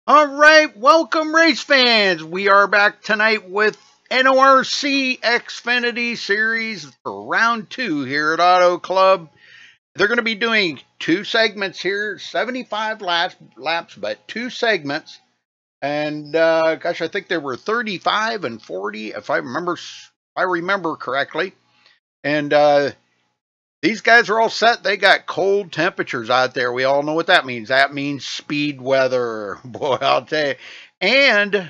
All right, welcome race fans. We are back tonight with NORC Xfinity Series for round 2 here at Auto Club. They're going to be doing 2 segments here, 75 laps, but 2 segments. And gosh, I think there were 35 and 40, if I remember correctly. And these guys are all set. They got cold temperatures out there. We all know what that means. That means speed weather. Boy, I'll tell you. And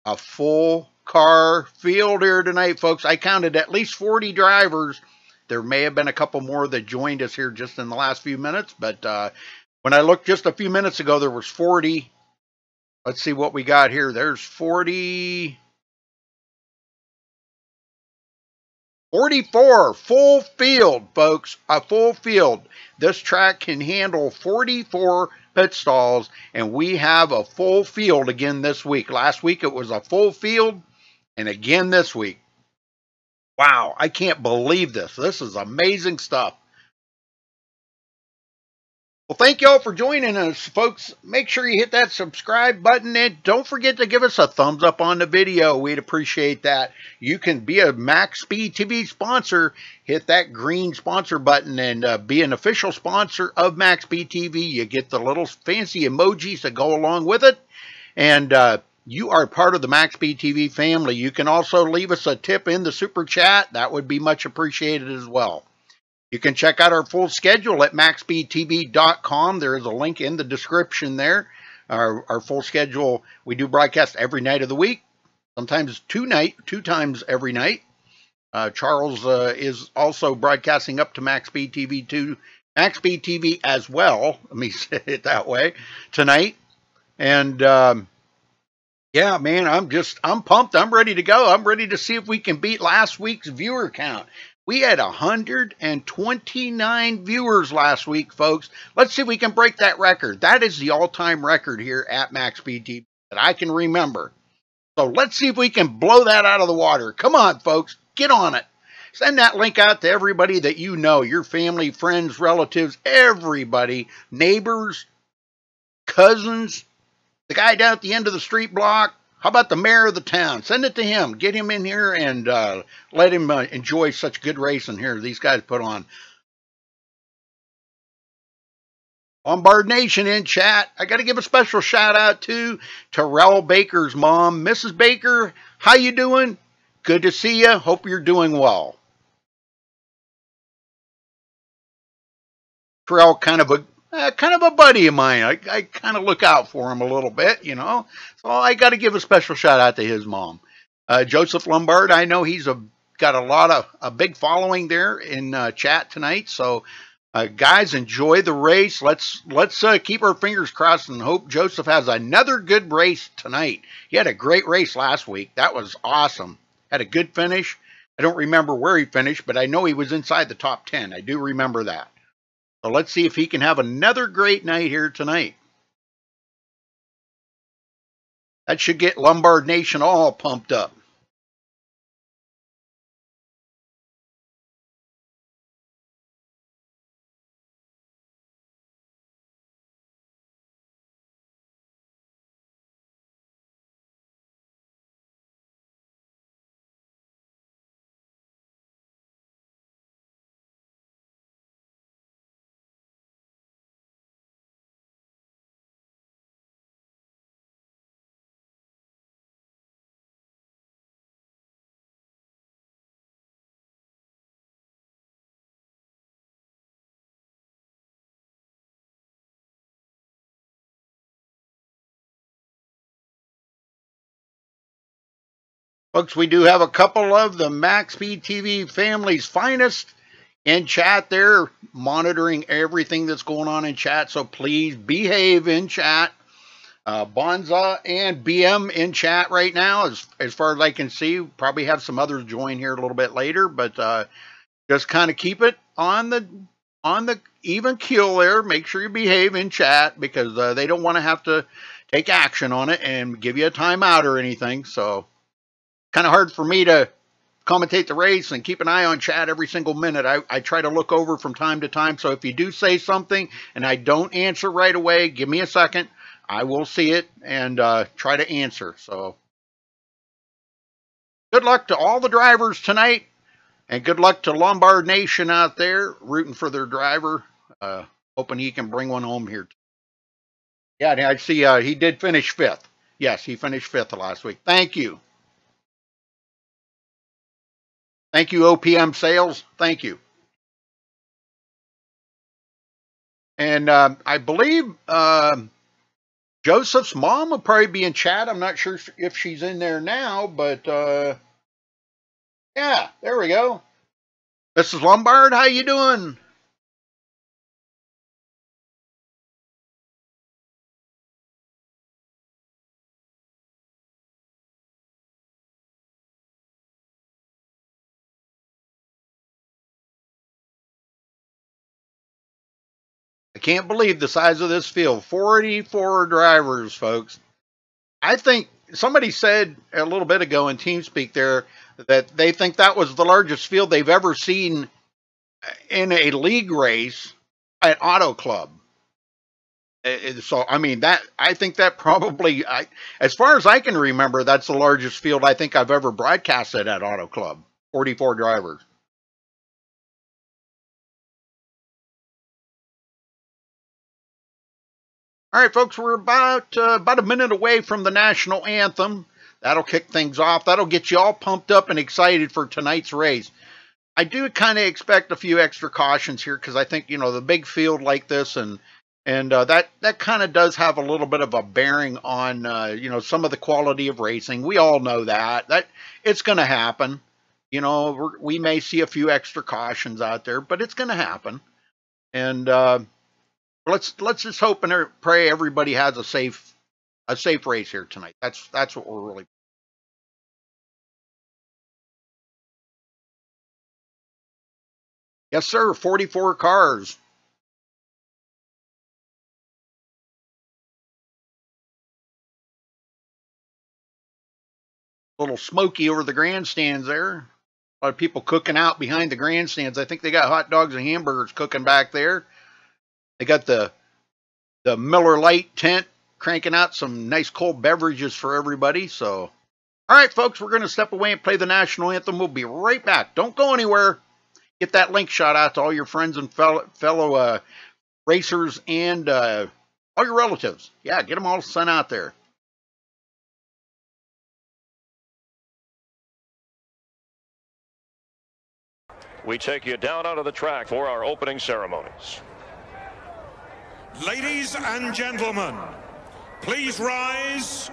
a full car field here tonight, folks. I counted at least 40 drivers. There may have been a couple more that joined us here just in the last few minutes. But when I looked just a few minutes ago, there was 40. Let's see what we got here. There's 44 full field, folks. A full field. This track can handle 44 pit stalls, and we have a full field again this week. Last week it was a full field, and again this week. Wow, I can't believe this. This is amazing stuff. Well, thank you all for joining us, folks. Make sure you hit that subscribe button, and don't forget to give us a thumbs up on the video. We'd appreciate that. You can be a MaxSpeedTV sponsor. Hit that green sponsor button and be an official sponsor of MaxSpeedTV. You get the little fancy emojis that go along with it, and you are part of the MaxSpeedTV family. You can also leave us a tip in the super chat. That would be much appreciated as well. You can check out our full schedule at MaxSpeedTV.com. There is a link in the description there. Our full schedule, we do broadcast every night of the week, sometimes two times every night. Charles is also broadcasting up to MaxSpeedTV as well. Let me say it that way tonight. And yeah, man, I'm pumped. I'm ready to go. I'm ready to see if we can beat last week's viewer count. We had 129 viewers last week, folks. Let's see if we can break that record. That is the all-time record here at MaxSpeedTV that I can remember. So let's see if we can blow that out of the water. Come on, folks. Get on it. Send that link out to everybody that you know, your family, friends, relatives, everybody, neighbors, cousins, the guy down at the end of the street block. How about the mayor of the town? Send it to him. Get him in here and let him enjoy such good racing here these guys put on. Lombard Nation in chat. I got to give a special shout out to Terrell Baker's mom. Mrs. Baker, how you doing? Good to see you. Hope you're doing well. Terrell, kind of a buddy of mine. I kind of look out for him a little bit, you know. So I got to give a special shout out to his mom. Joseph Lombard, I know he's got a big following there in chat tonight. So guys, enjoy the race. Let's keep our fingers crossed and hope Joseph has another good race tonight. He had a great race last week. That was awesome. Had a good finish. I don't remember where he finished, but I know he was inside the top 10. I do remember that. So let's see if he can have another great night here tonight. That should get Lombard Nation all pumped up. Folks, we do have a couple of the MaxSpeedTV family's finest in chat there, monitoring everything that's going on in chat. So please behave in chat. Bonza and BM in chat right now, as far as I can see. Probably have some others join here a little bit later, but just kind of keep it on the even keel there. Make sure you behave in chat because they don't want to have to take action on it and give you a timeout or anything. So kind of hard for me to commentate the race and keep an eye on chat every single minute. I try to look over from time to time. So if you do say something and I don't answer right away, give me a second. I will see it and try to answer. So good luck to all the drivers tonight, and good luck to Lombard Nation out there rooting for their driver. Hoping he can bring one home here. Yeah, I see he did finish 5th. Yes, he finished 5th last week. Thank you. Thank you, OPM Sales. Thank you. And I believe Joseph's mom will probably be in chat. I'm not sure if she's in there now, but yeah, there we go. Mrs. Lombard, how you doing? I can't believe the size of this field. 44 drivers, folks. I think somebody said a little bit ago in TeamSpeak there that they think that was the largest field they've ever seen in a league race at Auto Club. So, I mean, I think that probably, as far as I can remember, that's the largest field I think I've ever broadcasted at Auto Club. 44 drivers. All right, folks, we're about a minute away from the national anthem. That'll kick things off. That'll get you all pumped up and excited for tonight's race. I do kind of expect a few extra cautions here because I think, you know, the big field like this and that kind of does have a little bit of a bearing on, you know, some of the quality of racing. We all know that it's going to happen. You know, we may see a few extra cautions out there, but it's going to happen. And let's just hope and pray everybody has a safe race here tonight. That's what we're really. Yes, sir. 44 cars. A little smoky over the grandstands there. A lot of people cooking out behind the grandstands. I think they got hot dogs and hamburgers cooking back there. They got the Miller Lite tent cranking out some nice cold beverages for everybody. So, all right, folks, we're going to step away and play the national anthem. We'll be right back. Don't go anywhere. Get that link shot out to all your friends and fellow racers and all your relatives. Yeah, get them all sent out there. We take you down onto the track for our opening ceremonies. Ladies and gentlemen, please rise.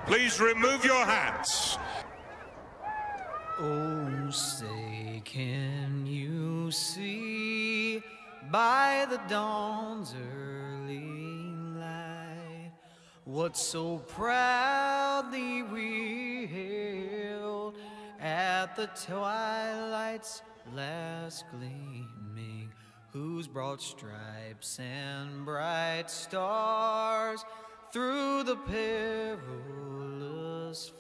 Please remove your hats. Oh, say, can you see by the dawn's early light what so proudly we hailed at the twilight's last gleaming, whose broad stripes and bright stars through the perilous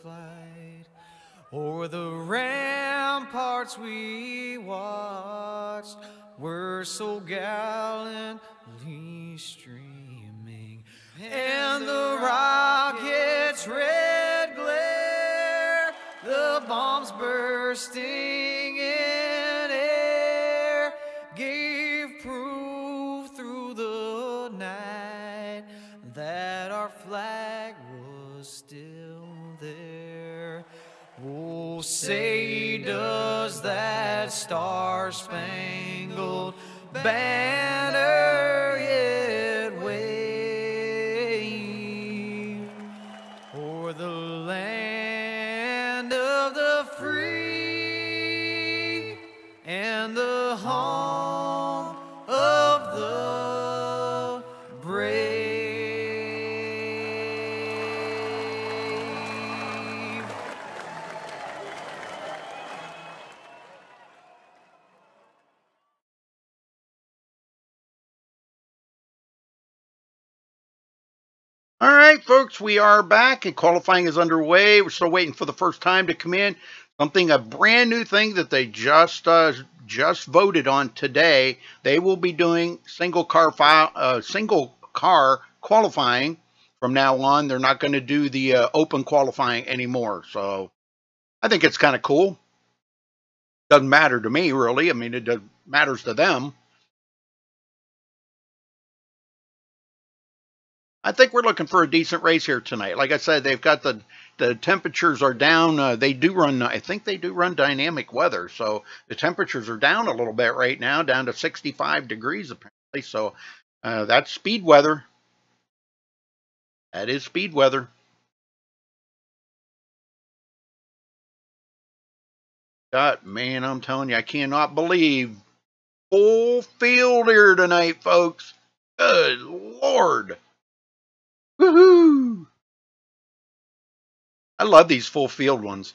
flight o'er the ramparts we watched were so gallantly streaming, and the rocket's red glare, the bombs bursting in air, gave proof through the night that our flag was still there. Oh, say does that star-spangled banner yet wave o'er the land of the free and the home of the brave? All right, folks, we are back and qualifying is underway. We're still waiting for the first time to come in. A brand new thing that they just voted on today. They will be doing single car qualifying from now on. They're not going to do the open qualifying anymore. So I think it's kind of cool. Doesn't matter to me, really. I mean, it matters to them. I think we're looking for a decent race here tonight. Like I said, they've got the temperatures are down. They do run, I think they do run dynamic weather. So the temperatures are down a little bit right now, down to 65 degrees apparently. So that's speed weather. That is speed weather. God, man, I'm telling you, I cannot believe full field here tonight, folks. Good Lord. Woohoo! I love these full field ones.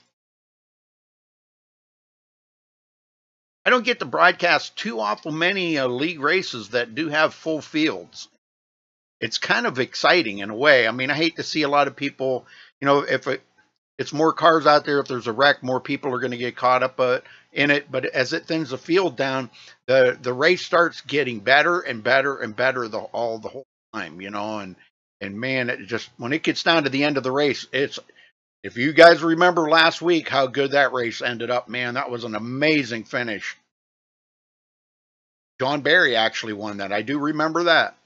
I don't get to broadcast too awful many league races that do have full fields. It's kind of exciting in a way. I mean, I hate to see a lot of people, you know, if it's more cars out there, if there's a wreck, more people are going to get caught up in it. But as it thins the field down, the race starts getting better and better and better the whole time, you know, and man, it just, when it gets down to the end of the race, if you guys remember last week how good that race ended up, man, that was an amazing finish. John Barry actually won that. I do remember that.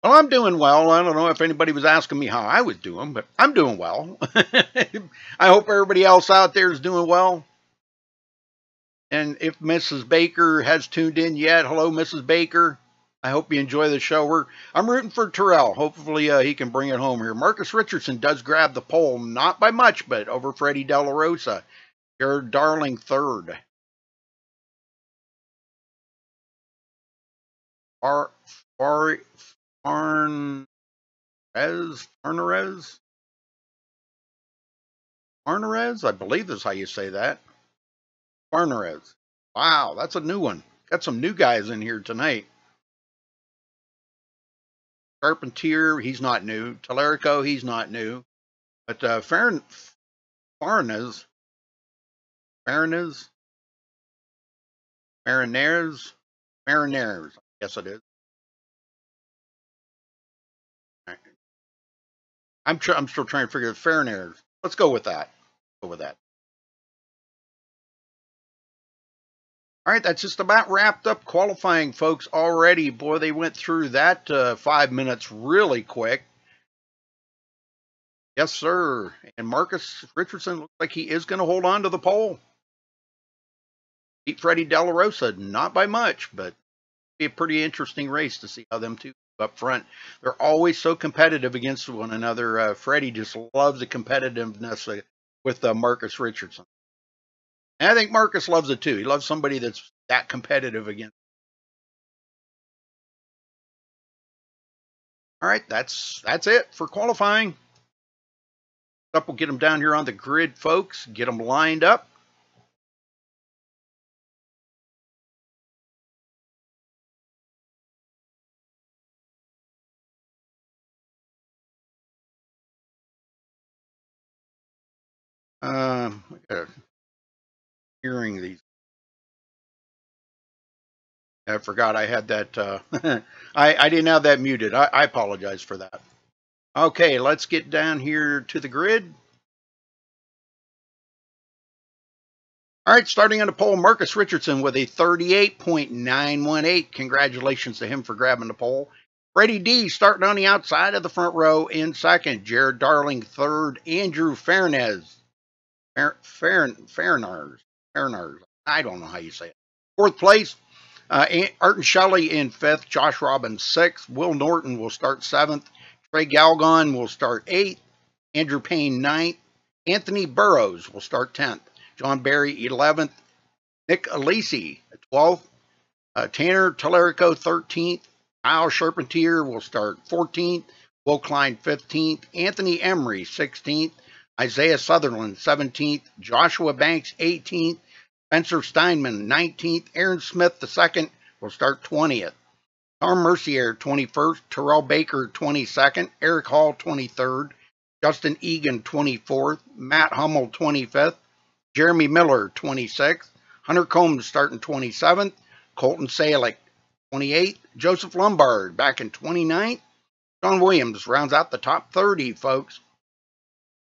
Well, I'm doing well. I don't know if anybody was asking me how I was doing, but I'm doing well. I hope everybody else out there is doing well. And if Mrs. Baker has tuned in yet, hello, Mrs. Baker. I hope you enjoy the show. I'm rooting for Terrell. Hopefully he can bring it home here. Marcus Richardson does grab the pole, not by much, but over Freddie De La Rosa. Jared Darling third. Farnarez? I believe is how you say that. Farnarez. Wow, that's a new one. Got some new guys in here tonight. Carpentier, he's not new. Tellerico, he's not new. But Mariners, I guess it is. I'm still trying to figure out Mariners. Let's go with that. All right, that's just about wrapped up qualifying, folks, already. Boy, they went through that 5 minutes really quick. Yes, sir. And Marcus Richardson looks like he is going to hold on to the pole. Beat Freddie De La Rosa, not by much, but it'll be a pretty interesting race to see how them two up front. They're always so competitive against one another. Freddie just loves the competitiveness with Marcus Richardson. And I think Marcus loves it too. He loves somebody that's that competitive against. All right, that's it for qualifying. We'll get them down here on the grid, folks. Get them lined up. Hearing these. I forgot I had that. I didn't have that muted. I apologize for that. Okay, let's get down here to the grid. All right, starting on the pole, Marcus Richardson with a 38.918. Congratulations to him for grabbing the pole. Freddie D starting on the outside of the front row in second. Jared Darling third. Andrew Farnarez. I don't know how you say it. Fourth place. Arton Shelley in fifth. Josh Robbins sixth. Will Norton will start seventh. Trey Galgon will start eighth. Andrew Payne ninth. Anthony Burrows will start 10th. John Barry 11th. Nick Alisi 12th. Tanner Tellerico 13th. Kyle Charpentier will start 14th. Will Klein 15th. Anthony Emery 16th. Isaiah Sutherland 17th. Joshua Banks 18th. Spencer Steinman 19th. Aaron Smith II will start 20th. Tom Mercier, 21st. Terrell Baker, 22nd. Eric Hall, 23rd. Justin Egan, 24th. Matt Hummel, 25th. Jeremy Miller, 26th. Hunter Combs starting 27th. Colton Salick, 28th. Joseph Lombard back in 29th. Sean Williams rounds out the top 30, folks.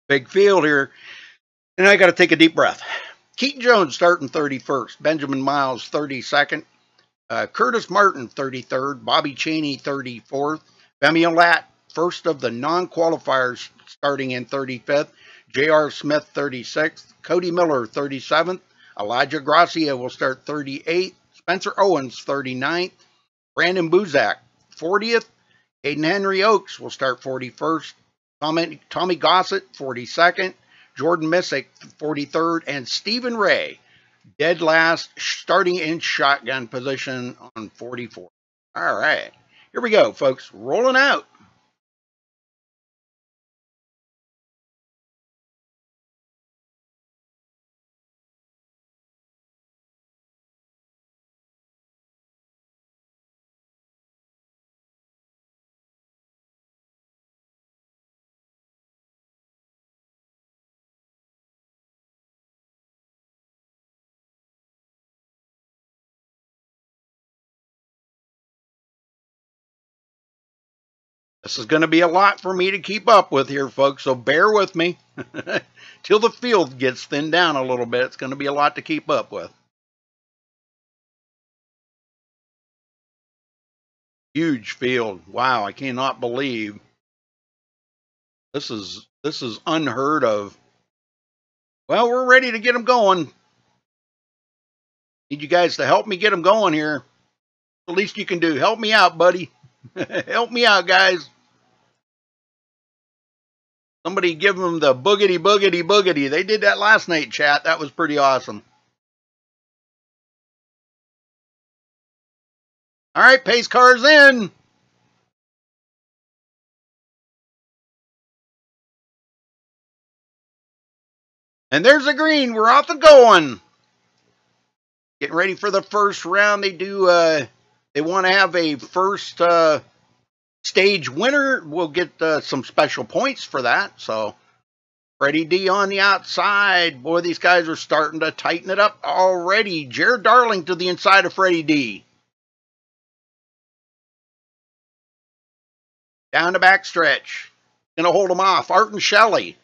Big field here. And I got to take a deep breath. Keaton Jones starting 31st. Benjamin Miles, 32nd. Curtis Martin, 33rd. Bobby Cheney, 34th. Femi Olat, first of the non-qualifiers, starting in 35th. J.R. Smith, 36th. Cody Miller, 37th. Elijah Gracia will start 38th. Spencer Owens, 39th. Brandon Buzak, 40th. Hayden Henry Oaks will start 41st. Tommy Gossett, 42nd. Jordan Missick, 43rd. And Stephen Ray, dead last, starting in shotgun position on 44. All right. Here we go, folks. Rolling out. This is going to be a lot for me to keep up with here, folks, so bear with me. Till the field gets thinned down a little bit, it's going to be a lot to keep up with. Huge field. Wow, I cannot believe this is unheard of. Well, we're ready to get them going. Need you guys to help me get them going here. The least you can do. Help me out, buddy. Help me out, guys. Somebody give them the boogity, boogity, boogity. They did that last night, chat. That was pretty awesome. All right, pace cars in. And there's the green. We're off and going. Getting ready for the first round. They do. They want to have a first stage winner. We'll get some special points for that. So, Freddie D on the outside. Boy, these guys are starting to tighten it up already. Jared Darling to the inside of Freddie D. Down the back stretch. Going to hold them off. Art and Shelley.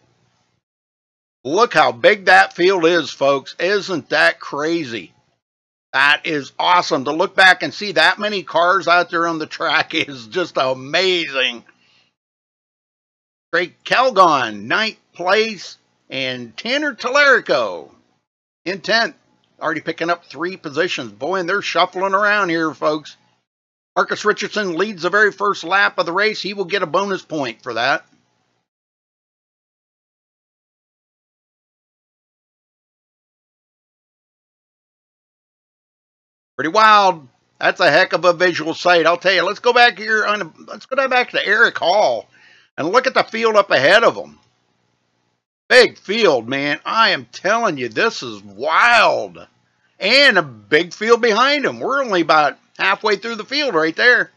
Look how big that field is, folks. Isn't that crazy? That is awesome. To look back and see that many cars out there on the track is just amazing. Craig Calgon, 9th place. And Tanner Tallarico in 10th. Already picking up 3 positions. Boy, and they're shuffling around here, folks. Marcus Richardson leads the very first lap of the race. He will get a bonus point for that. Pretty wild. That's a heck of a visual sight. I'll tell you. Let's go back here. Let's go back to Eric Hall and look at the field up ahead of him. Big field, man. I am telling you, this is wild. And a big field behind him. We're only about halfway through the field right there.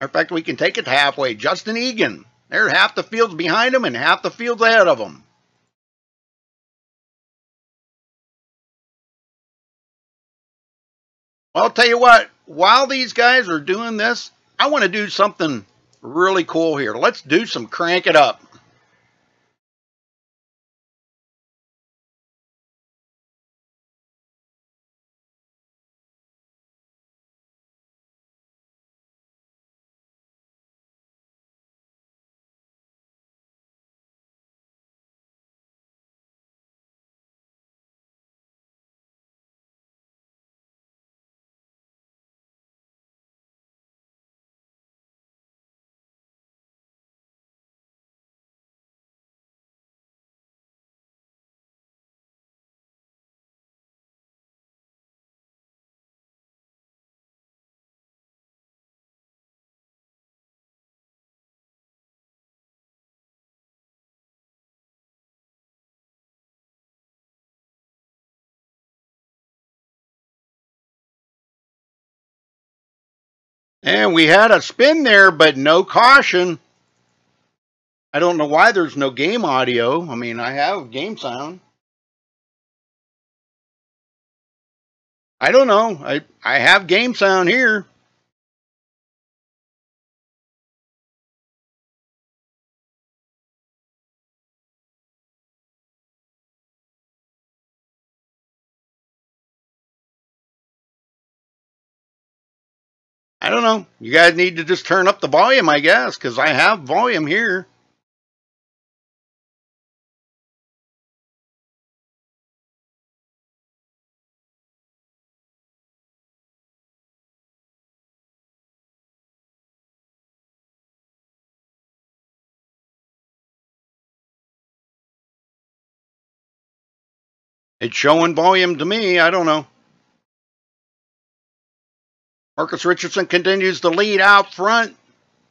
In fact, we can take it to halfway. Justin Egan. There, half the field's behind him and half the field's ahead of him. Well, I'll tell you what, while these guys are doing this, I want to do something really cool here. Let's do some crank it up. And we had a spin there, but no caution. I don't know why there's no game audio. I mean, I have game sound. I don't know. I have game sound here. I don't know. You guys need to just turn up the volume, I guess, because I have volume here. It's showing volume to me. I don't know. Marcus Richardson continues to lead out front.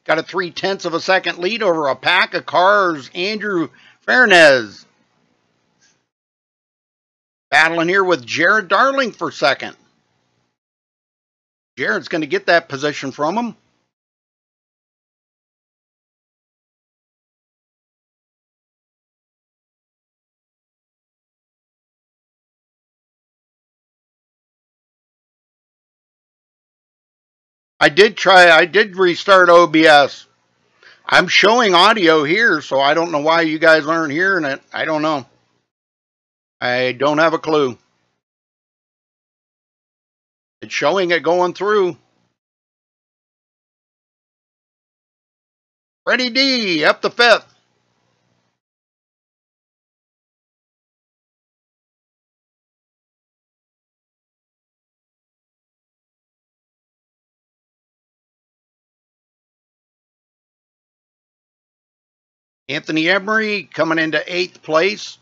Got a 0.3 of a second lead over a pack of cars. Andrew Farnez battling here with Jared Darling for second. Jared's going to get that position from him. I did restart OBS. I'm showing audio here, so I don't know why you guys aren't hearing it. I don't know. I don't have a clue. It's showing it going through. Freddie D up the 5th. Anthony Emery coming into 8th place.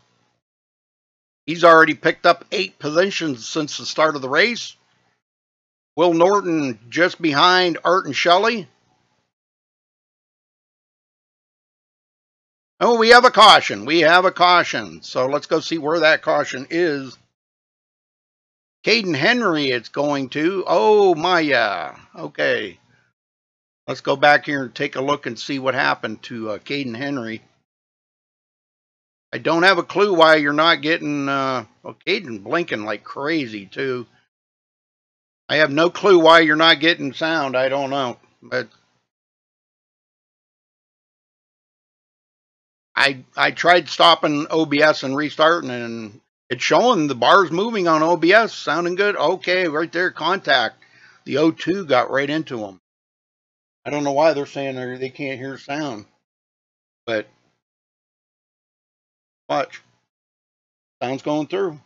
He's already picked up 8 positions since the start of the race. Will Norton just behind Art and Shelley. Oh, we have a caution. We have a caution. So let's go see where that caution is. Caden Henry it's going to. Oh, Maya. Okay. Let's go back here and take a look and see what happened to Caden Henry. I don't have a clue why you're not getting... well, Caden blinking like crazy, too. I have no clue why you're not getting sound. I don't know. But I tried stopping OBS and restarting, and it's showing the bars moving on OBS. Sounding good. Okay, right there, contact. The O2 got right into them. I don't know why they're saying they can't hear sound. But watch. Sound's going through.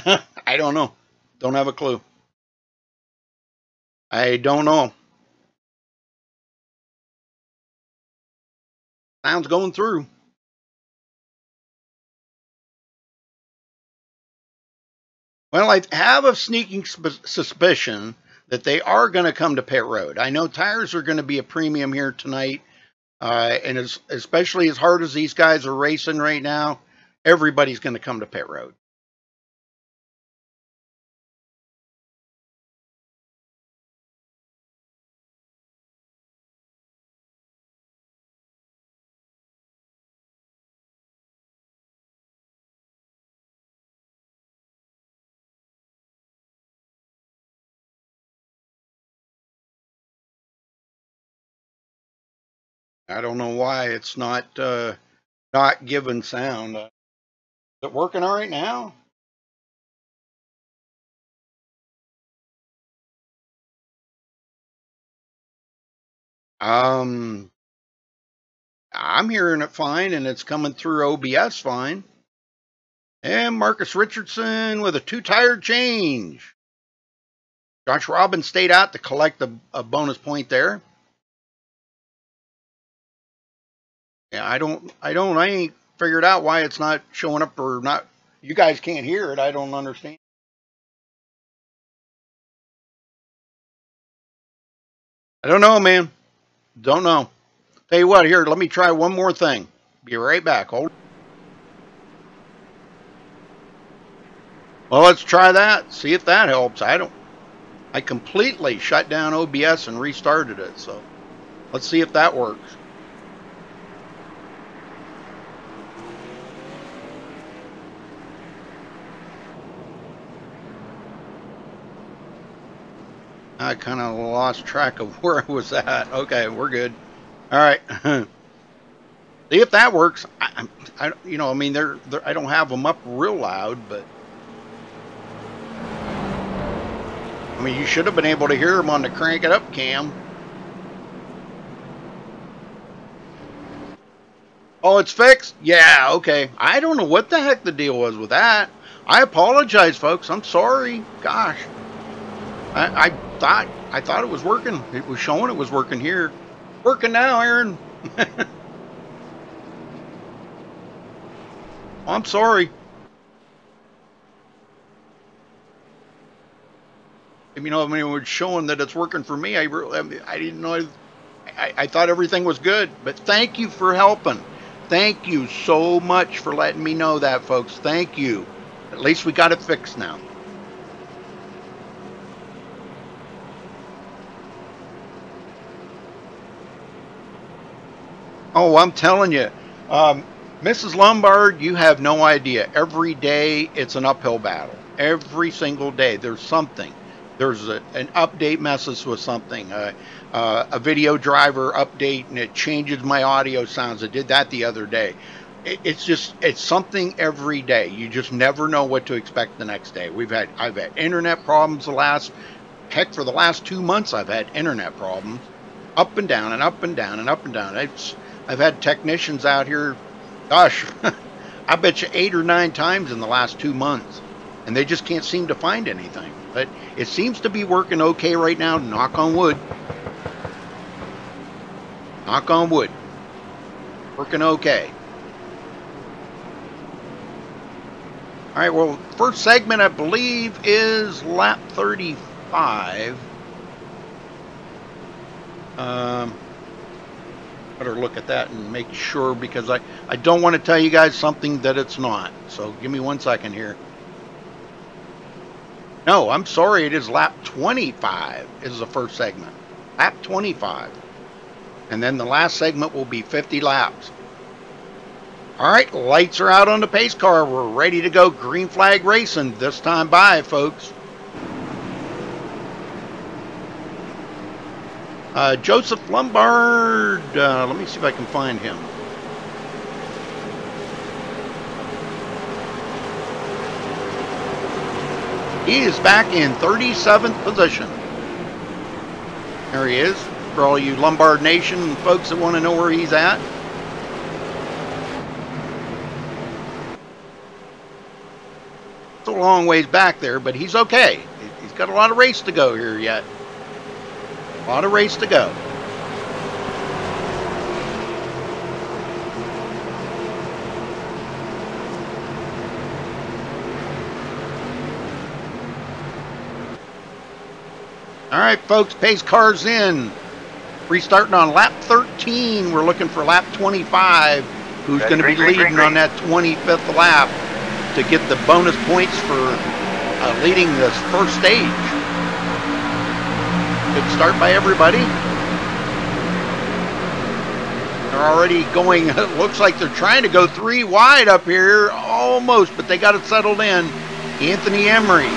I don't know. Don't have a clue. I don't know. Sound's going through. Well, I have a sneaking suspicion that they are going to come to pit road. I know tires are going to be a premium here tonight. And especially as hard as these guys are racing right now, everybody's going to come to pit road. I don't know why it's not giving sound. Is it working all right now? I'm hearing it fine, and it's coming through OBS fine. And Marcus Richardson with a 2-tire change. Josh Robbins stayed out to collect a bonus point there. Yeah, I ain't figured out why it's not showing up or not. You guys can't hear it. I don't understand. I don't know, man. Don't know. Tell you what, here, let me try one more thing. Be right back. Hold. Well, let's try that. See if that helps. I don't. I completely shut down OBS and restarted it. So let's see if that works. I kind of lost track of where I was at. Okay, we're good. All right. See if that works. You know, I mean, I don't have them up real loud, but I mean, you should have been able to hear them on the crank it up cam. Oh, it's fixed? Yeah, okay. I don't know what the heck the deal was with that. I apologize, folks. I'm sorry. Gosh. I thought it was working. It was showing it was working here. Working now, Aaron. I'm sorry. You know, I mean, it was showing that it's working for me. I didn't know. I thought everything was good. But thank you for helping. Thank you so much for letting me know that, folks. Thank you. At least we got it fixed now. Oh, I'm telling you, Mrs. Lombard, you have no idea. Every day it's an uphill battle. Every single day there's something. There's an update messes with something, a video driver update, and it changes my audio sounds. I did that the other day. It's something every day. You just never know what to expect the next day. I've had internet problems for the last 2 months. I've had internet problems, up and down and up and down and up and down. I've had technicians out here, gosh, I bet you 8 or 9 times in the last 2 months, and they just can't seem to find anything. But it seems to be working okay right now, knock on wood. Knock on wood. Working okay. All right, well, first segment, I believe, is lap 35. Better look at that and make sure, because I don't want to tell you guys something that it's not. So give me 1 second here. No, I'm sorry, it is lap 25 is the first segment. Lap 25. And then the last segment will be 50 laps. All right, lights are out on the pace car. We're ready to go. Green flag racing. This time by, folks. Joseph Lombard. Let me see if I can find him. He is back in 37th position. There he is. For all you Lombard Nation folks that want to know where he's at. It's a long ways back there, but he's okay. He's got a lot of race to go here yet. A lot of race to go. All right, folks, pace cars in. Restarting on lap 13. We're looking for lap 25. Who's going to be leading on that 25th lap to get the bonus points for leading this first stage. Good start by everybody. They're already going, it looks like they're trying to go 3 wide up here, almost, but they got it settled in. Anthony Emery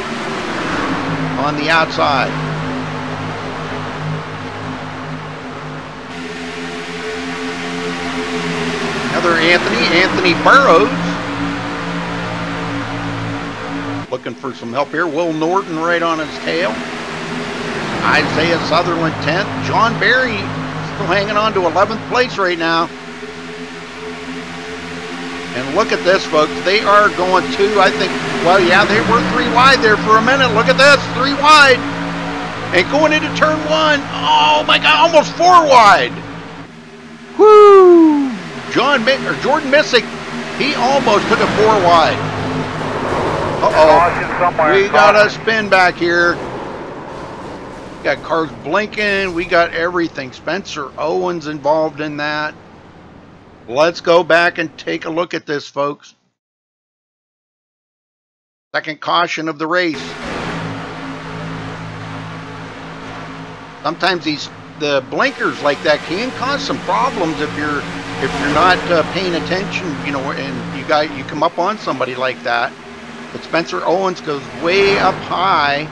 on the outside. Another Anthony Burrows. Looking for some help here. Will Norton right on his tail. Isaiah Sutherland 10th. John Berry still hanging on to 11th place right now. And look at this, folks. They are going to, I think, well, yeah, they were 3 wide there for a minute. Look at this, 3 wide. And going into turn 1. Oh, my God, almost 4 wide. Whoo! Jordan Missick, he almost took it 4 wide. Uh-oh. We got a spin back here. Got cars blinking. We got everything. Spencer Owens involved in that. Let's go back and take a look at this, folks. Second caution of the race. Sometimes the blinkers like that can cause some problems if you're not paying attention, you know, and you come up on somebody like that. But Spencer Owens goes way up high.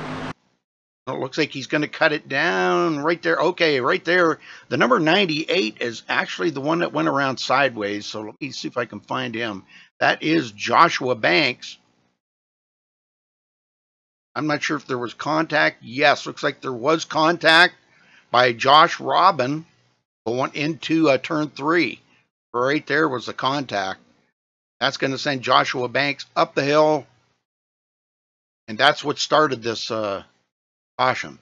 It looks like he's going to cut it down right there. Okay, right there. The number 98 is actually the one that went around sideways. So let me see if I can find him. That is Joshua Banks. I'm not sure if there was contact. Yes, looks like there was contact by Josh Robin going into turn 3. Right there was the contact. That's going to send Joshua Banks up the hill. And that's what started this caution.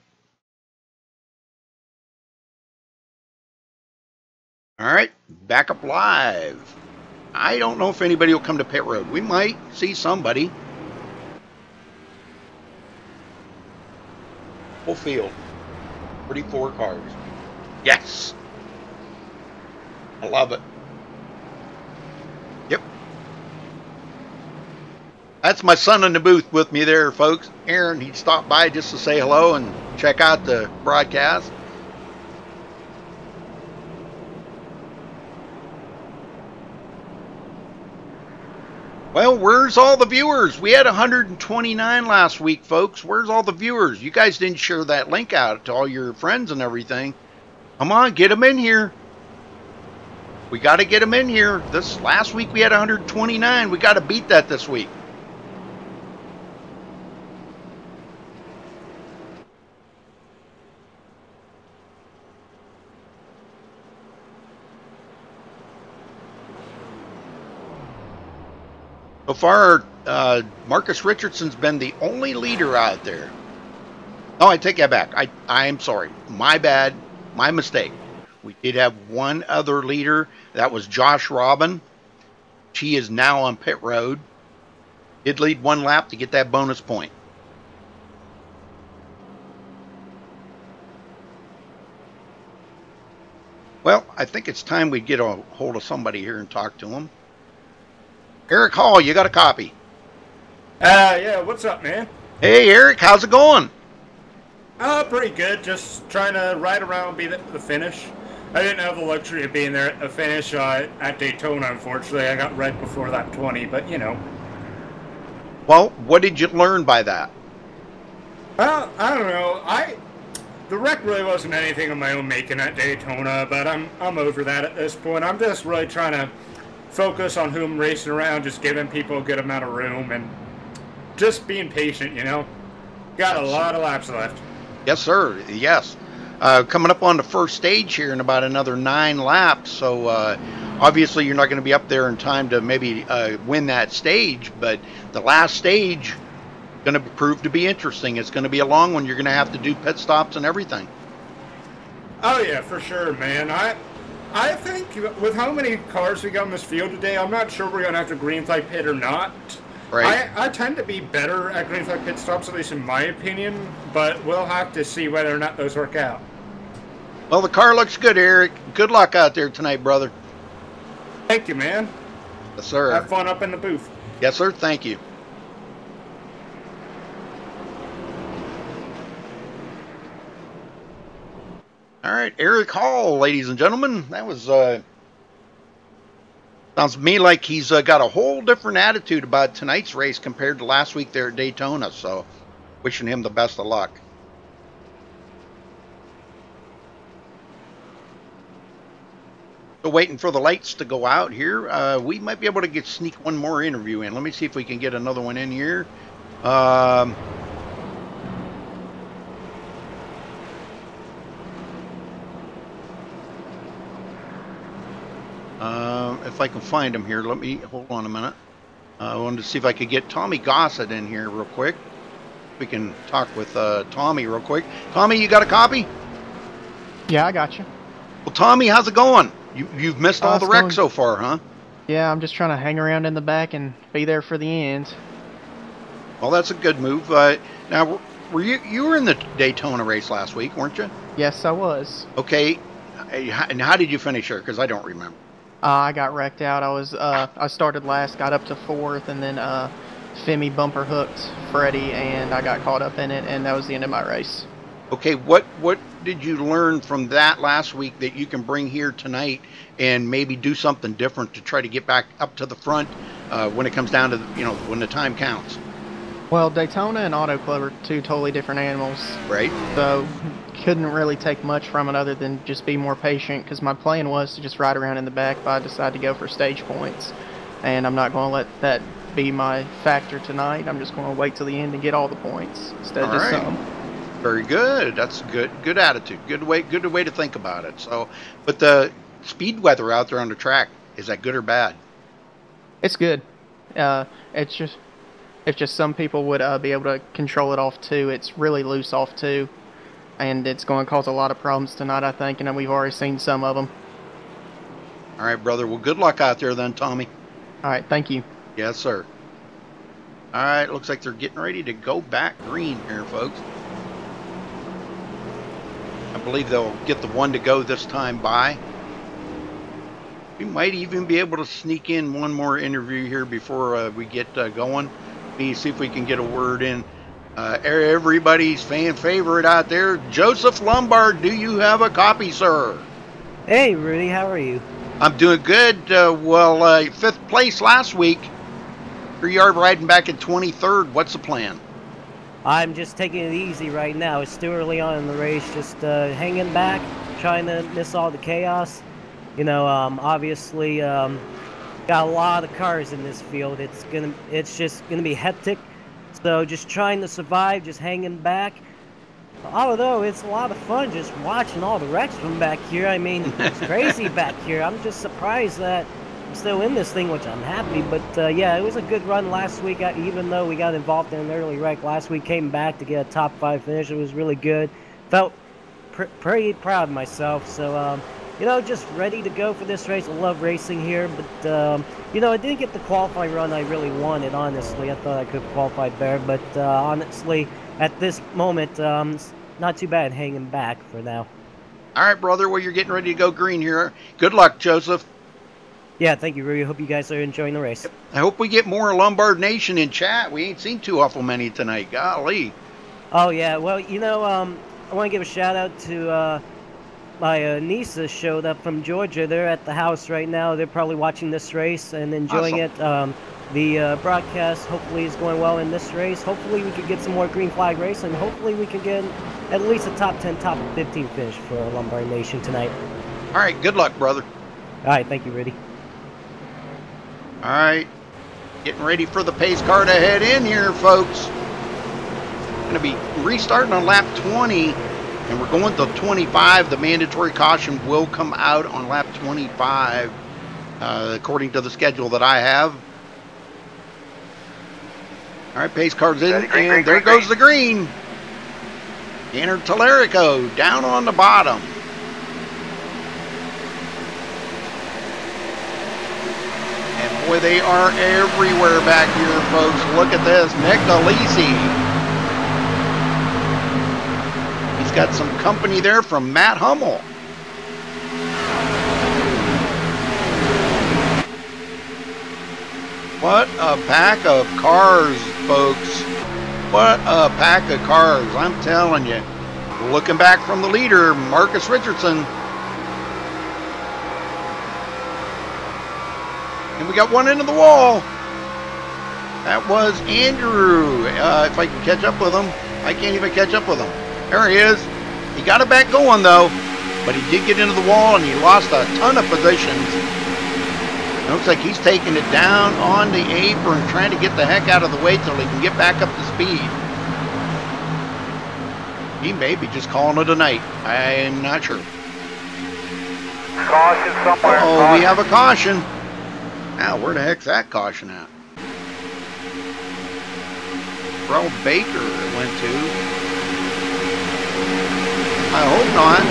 All right, back up live. I don't know if anybody will come to pit road. We might see somebody. Full field. 34 cars. Yes. I love it. Yep. That's my son in the booth with me there, folks. Aaron, he stopped by just to say hello and check out the broadcast. Well, where's all the viewers? We had 129 last week, folks. Where's all the viewers? You guys didn't share that link out to all your friends and everything. Come on, get them in here. We got to get them in here. This last week we had 129. We got to beat that this week. So far, Marcus Richardson's been the only leader out there. Oh, I take that back. I am sorry. My bad. My mistake. We did have one other leader. That was Josh Robin. She is now on pit road. Did lead one lap to get that bonus point. Well, I think it's time we get a hold of somebody here and talk to him. Eric Hall, you got a copy? Yeah, what's up, man? Hey, Eric, how's it going? Pretty good. Just trying to ride around and be the finish. I didn't have the luxury of being there at the finish at Daytona, unfortunately. I got red before that 20, but, you know. Well, what did you learn by that? Well, I don't know. The wreck really wasn't anything of my own making at Daytona, but I'm over that at this point. I'm just really trying to focus on who I'm racing around, just giving people a good amount of room and just being patient, you know. Got a lot of laps left. Yes, sir. Yes. Coming up on the first stage here in about another 9 laps. So obviously you're not going to be up there in time to maybe win that stage, but the last stage is going to prove to be interesting. It's going to be a long one. You're going to have to do pit stops and everything. Oh yeah, for sure, man. I think with how many cars we got in this field today, I'm not sure we're going to have to green flag pit or not. Right. I tend to be better at green flag pit stops, at least in my opinion, but we'll have to see whether or not those work out. Well, the car looks good, Eric. Good luck out there tonight, brother. Thank you, man. Yes, sir. Have fun up in the booth. Yes, sir. Thank you. All right, Eric Hall, ladies and gentlemen. That was sounds to me like he's got a whole different attitude about tonight's race compared to last week there at Daytona. So, wishing him the best of luck. So, waiting for the lights to go out here. We might be able to sneak one more interview in. Let me see if we can get another one in here. If I can find him here, let me hold on a minute. I wanted to see if I could get Tommy Gossett in here real quick. We can talk with Tommy real quick. Tommy, you got a copy? Yeah, I got you. Well, Tommy, how's it going? You've missed all the wrecks so far, huh? Yeah, I'm just trying to hang around in the back and be there for the end. Well, that's a good move. Now, were you were in the Daytona race last week, weren't you? Yes, I was. Okay, and how did you finish there? Because I don't remember. I got wrecked out. I started last, got up to 4th, and then Femi bumper hooked Freddie, and I got caught up in it, and that was the end of my race. Okay, what did you learn from that last week that you can bring here tonight and maybe do something different to try to get back up to the front when it comes down to, you know, when the time counts? Well, Daytona and Auto Club are two totally different animals. Right. So couldn't really take much from it other than just be more patient, because my plan was to just ride around in the back, but I decided to go for stage points. And I'm not going to let that be my factor tonight. I'm just going to wait till the end and get all the points instead of just some. Very good. That's good attitude. Good way to think about it. So, but the speed weather out there on the track, is that good or bad? It's good. It's just some people would be able to control it off too. It's really loose off too, and it's going to cause a lot of problems tonight, I think, and we've already seen some of them. All right, brother. Well, good luck out there then, Tommy. All right, thank you. Yes, sir. All right, looks like they're getting ready to go back green here, folks. I believe they'll get the one to go this time by. We might even be able to sneak in one more interview here before we get going. See if we can get a word in. Everybody's fan favorite out there, Joseph Lombard. Do you have a copy, sir? Hey, Rudy, how are you? I'm doing good. Well, fifth place last week. 3-yard riding back in 23rd. What's the plan? I'm just taking it easy right now. It's still early on in the race, just hanging back, trying to miss all the chaos. You know, obviously, got a lot of cars in this field. It's just gonna be hectic. So just trying to survive, just hanging back. Although it's a lot of fun just watching all the wrecks from back here. I mean, it's crazy back here. I'm just surprised that I'm still in this thing, which I'm happy. But yeah, it was a good run last week. Even though we got involved in an early wreck last week, came back to get a top 5 finish. It was really good. Felt pretty proud of myself. So you know, just ready to go for this race. I love racing here, but you know, I didn't get the qualifying run I really wanted. Honestly, I thought I could qualify better, but honestly, at this moment, it's not too bad hanging back for now. All right, brother. Well, you're getting ready to go green here. Good luck, Joseph. Yeah, thank you, Rudy. Hope you guys are enjoying the race. I hope we get more Lombard Nation in chat. We ain't seen too awful many tonight. Golly. Oh, yeah. Well, you know, I want to give a shout-out to my niece showed up from Georgia. They're at the house right now. They're probably watching this race and enjoying it. The broadcast hopefully is going well in this race. Hopefully we could get some more green flag race, and hopefully we could get at least a top 10, top 15 finish for Lombard Nation tonight. All right, good luck, brother. All right, thank you, Rudy. All right, getting ready for the pace car to head in here, folks. Going to be restarting on lap 20, and we're going to 25. The mandatory caution will come out on lap 25, according to the schedule that I have. All right, pace car's in, and there goes the green. Tanner Tellerico down on the bottom. And boy, they are everywhere back here, folks. Look at this, Nick Alisi. He's got some company there from Matt Hummel. What a pack of cars, folks. What a pack of cars, I'm telling you. Looking back from the leader, Marcus Richardson. And we got one into the wall. That was Andrew. If I can catch up with him. I can't even catch up with him. There he is. He got it back going, though. But he did get into the wall, and he lost a ton of positions. It looks like he's taking it down on the apron, trying to get the heck out of the way till he can get back up to speed. He may be just calling it a night. I'm not sure. Caution somewhere. Oh, we have a caution. Now, where the heck's that caution at? Terrell Baker went to. I hope not.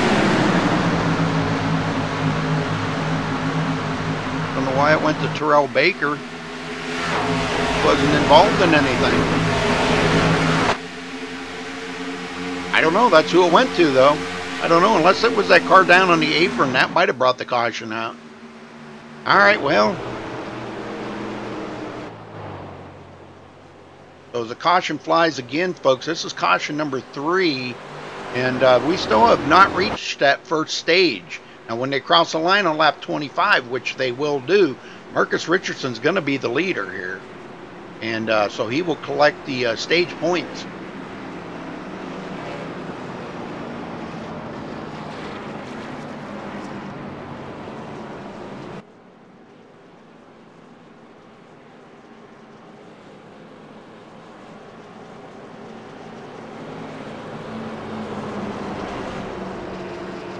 Don't know why it went to Terrell Baker. Wasn't involved in anything. I don't know. That's who it went to, though. I don't know. Unless it was that car down on the apron, that might have brought the caution out. All right, well. So the caution flies again, folks. This is caution number 3. And we still have not reached that first stage. Now, when they cross the line on lap 25, which they will do, Marcus Richardson's going to be the leader here. And so he will collect the stage points.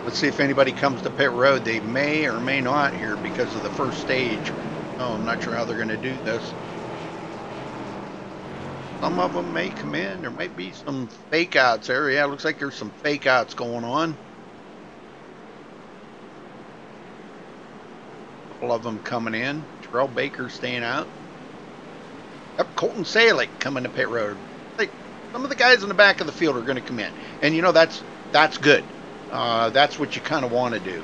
Let's see if anybody comes to pit road. They may or may not here because of the first stage. Oh, I'm not sure how they're going to do this. Some of them may come in. There might be some fake outs there. Yeah, it looks like there's some fake outs going on. A couple of them coming in. Terrell Baker staying out. Yep, Colton Salick coming to pit road. Like, some of the guys in the back of the field are going to come in. And, you know, that's good. That's what you kind of want to do.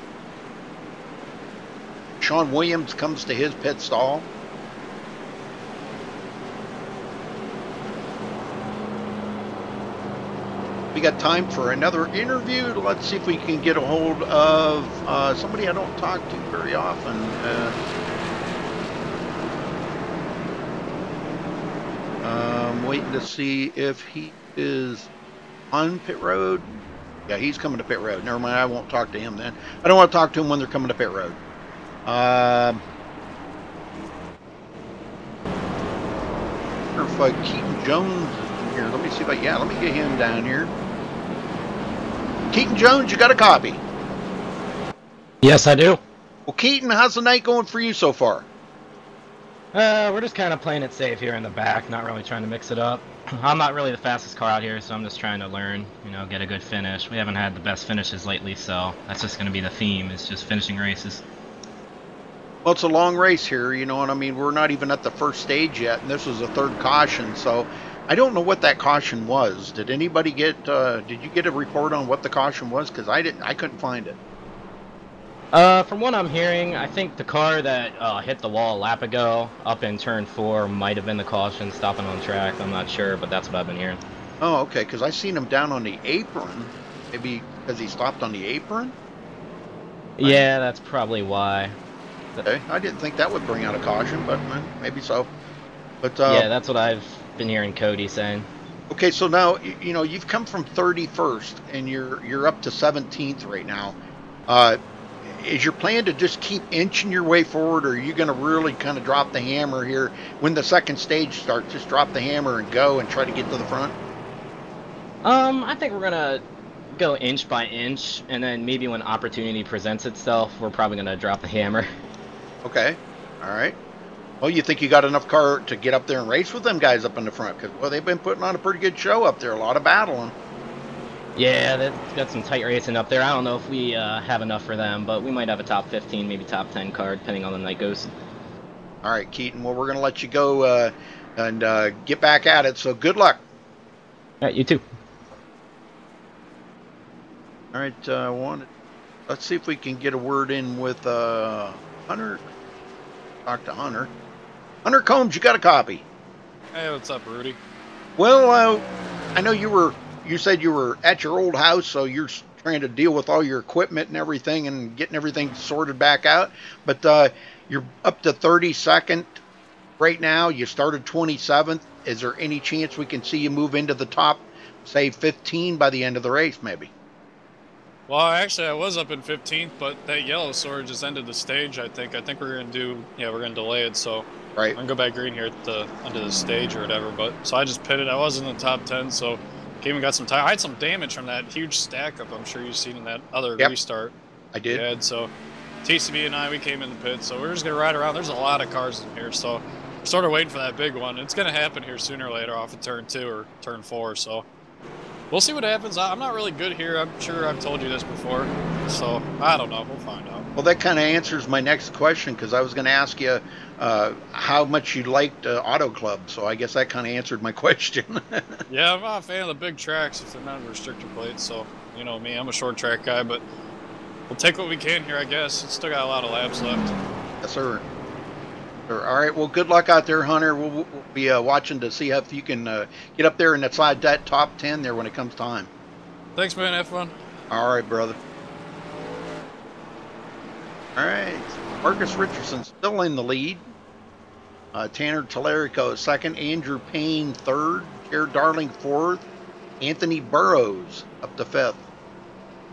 Sean Williams comes to his pit stall. We got time for another interview. Let's see if we can get a hold of somebody I don't talk to very often. I'm waiting to see if he is on pit road. Yeah, he's coming to pit road. Never mind, I won't talk to him then. I don't want to talk to him when they're coming to pit road. If Keaton Jones is in here, let me see if let me get him down here. Keaton Jones, you got a copy? Yes, I do. Well, Keaton, how's the night going for you so far? We're just kind of playing it safe here in the back, not really trying to mix it up. I'm not really the fastest car out here, so I'm just trying to learn, you know, get a good finish. We haven't had the best finishes lately, so that's just going to be the theme, is just finishing races. Well, it's a long race here, you know, and I mean, we're not even at the first stage yet, and this was the third caution, so I don't know what that caution was. Did anybody get, did you get a report on what the caution was? Because I couldn't find it. From what I'm hearing, I think the car that hit the wall a lap ago up in turn 4 might have been the caution stopping on track. I'm not sure, but that's what I've been hearing. Oh, okay, because I seen him down on the apron. Maybe because he stopped on the apron? Yeah, that's probably why. Okay, I didn't think that would bring out a caution, but maybe so. But yeah, that's what I've been hearing Cody saying. Okay, so now, you know, you've come from 31st, and you're up to 17th right now. Is your plan to just keep inching your way forward, or are you going to really kind of drop the hammer here when the second stage starts? Just drop the hammer and go and try to get to the front? I think we're going to go inch by inch, and then maybe when opportunity presents itself, we're probably going to drop the hammer. Okay. All right. Well, you think you got enough car to get up there and race with them guys up in the front? Because, well, they've been putting on a pretty good show up there, a lot of battling. Yeah, they've got some tight racing up there. I don't know if we have enough for them, but we might have a top 15, maybe top 10 car, depending on the night goes. All right, Keaton. Well, we're going to let you go and get back at it, so good luck. All right, you too. All right, let's see if we can get a word in with Hunter. Talk to Hunter. Hunter Combs, you got a copy? Hey, what's up, Rudy? Well, I know you said you were at your old house, so you're trying to deal with all your equipment and everything and getting everything sorted back out. But you're up to 32nd right now. You started 27th. Is there any chance we can see you move into the top, say, 15 by the end of the race, maybe? Well, actually, I was up in 15th, but that yellow sword just ended the stage, I think. I think we're going to we're going to delay it, so right. I'm going to go back green here at the end of the stage or whatever. But so I just pitted. I was in the top 10, so came and got some time. I had some damage from that huge stack up I'm sure you've seen in that other restart. I did. Yeah, so TCB and I, we came in the pit, so we're just going to ride around. There's a lot of cars in here, so we're sort of waiting for that big one. It's going to happen here sooner or later off of turn 2 or turn 4, so we'll see what happens. I'm not really good here. I'm sure I've told you this before, so I don't know. We'll find out. Well, that kind of answers my next question, because I was going to ask you how much you liked Auto Club, so I guess that kind of answered my question. Yeah, I'm not a fan of the big tracks if they're not restrictor plates, so you know me, I'm a short track guy, but we'll take what we can here, I guess. It's still got a lot of laps left. Yes, sir. All right, well, good luck out there, Hunter. We'll be watching to see if you can get up there and inside that top 10 there when it comes time. Thanks, man. Have fun. All right, brother. All right. Marcus Richardson still in the lead. Tanner Tallarico second. Andrew Payne third. Jared Darling fourth. Anthony Burrows up to fifth.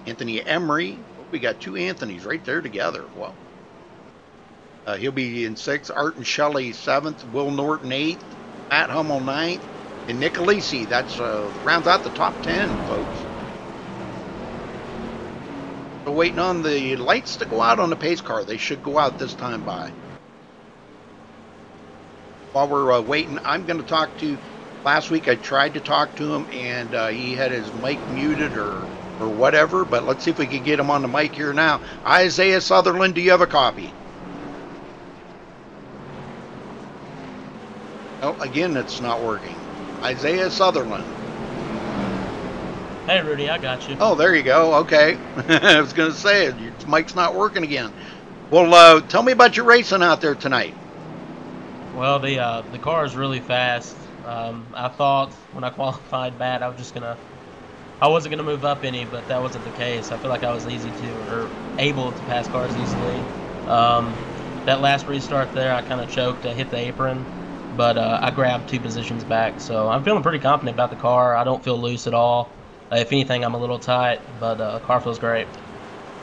Anthony Emery. Oh, we got two Anthonys right there together. Wow. He'll be in sixth. Art and Shelley seventh. Will Norton eighth. Matt Hummel ninth. And Nick Alisi. That's rounds out the top 10, folks. So waiting on the lights to go out on the pace car. They should go out this time by. While we're waiting, I'm going to talk to, last week I tried to talk to him and he had his mic muted or whatever, but let's see if we can get him on the mic here now. Isaiah Sutherland, do you have a copy? Oh, again, it's not working. Isaiah Sutherland. Hey, Rudy, I got you. Oh, there you go. Okay. I was going to say, your mic's not working again. Well, tell me about your racing out there tonight. Well, the car is really fast. I thought when I qualified bad, I wasn't gonna move up any, but that wasn't the case. I feel like I was able to pass cars easily. That last restart there, I kind of choked. I hit the apron, but I grabbed 2 positions back. So I'm feeling pretty confident about the car. I don't feel loose at all. If anything, I'm a little tight, but the car feels great.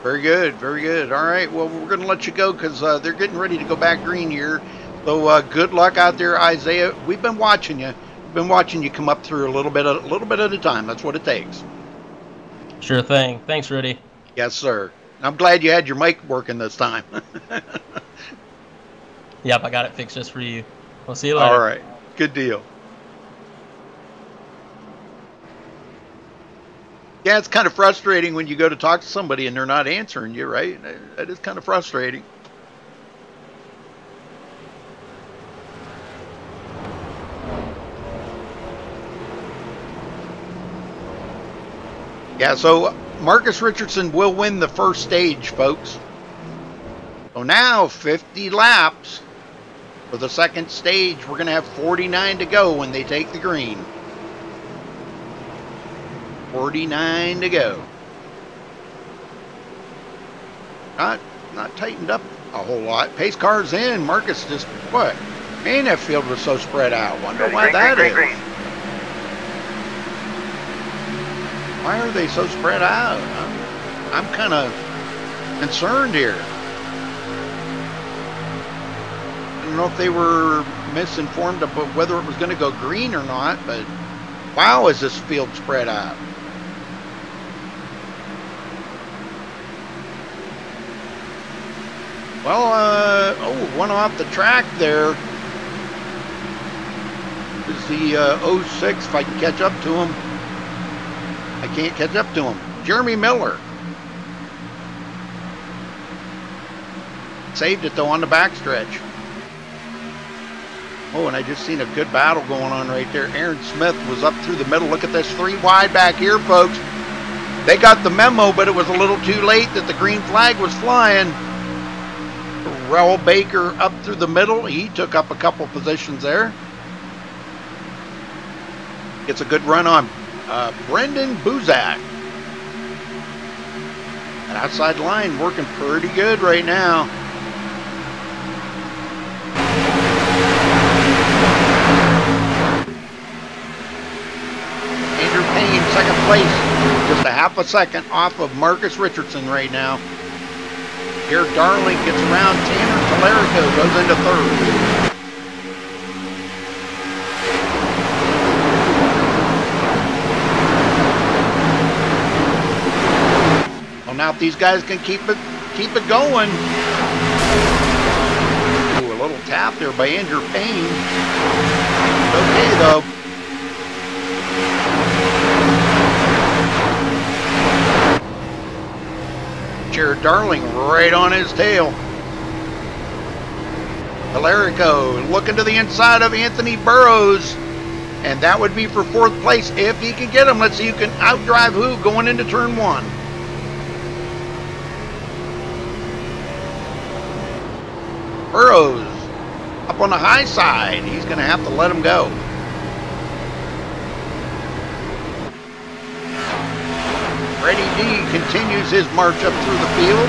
Very good, very good. All right, well, we're going to let you go because they're getting ready to go back green here. So good luck out there, Isaiah. We've been watching you. We've been watching you come up through a little bit at a time. That's what it takes. Sure thing. Thanks, Rudy. Yes, sir. I'm glad you had your mic working this time. Yep, I got it fixed just for you. We'll see you later. All right, good deal. Yeah, it's kind of frustrating when you go to talk to somebody and they're not answering you, right? That is kind of frustrating. Yeah, so Marcus Richardson will win the first stage, folks. So now 50 laps for the second stage. We're going to have 49 to go when they take the green. 49 to go. Not tightened up a whole lot. Pace car's in. Marcus just, what? Man, that field was so spread out. Wonder why that is. Why are they so spread out? I'm kind of concerned here. I don't know if they were misinformed about whether it was going to go green or not, but wow, is this field spread out. Well, oh, one off the track there is the 06, if I can catch up to him. I can't catch up to him. Jeremy Miller. Saved it, though, on the backstretch. Oh, and I just seen a good battle going on right there. Aaron Smith was up through the middle. Look at this 3 wide back here, folks. They got the memo, but it was a little too late that the green flag was flying. Raul Baker up through the middle. He took up a couple positions there. Gets a good run on Brendan Buzak. That outside line working pretty good right now. Andrew Payne, second place. Just a half a second off of Marcus Richardson right now. Here Darling gets around. Tanner Tallarico goes into third. Well, now if these guys can keep it going. Ooh, a little tap there by Andrew Payne. Okay though. Jared Darling right on his tail. Tallarico looking to the inside of Anthony Burrows. And that would be for 4th place if he can get him. Let's see who can outdrive who going into turn 1. Burrows up on the high side. He's going to have to let him go. Freddie D continues his march up through the field.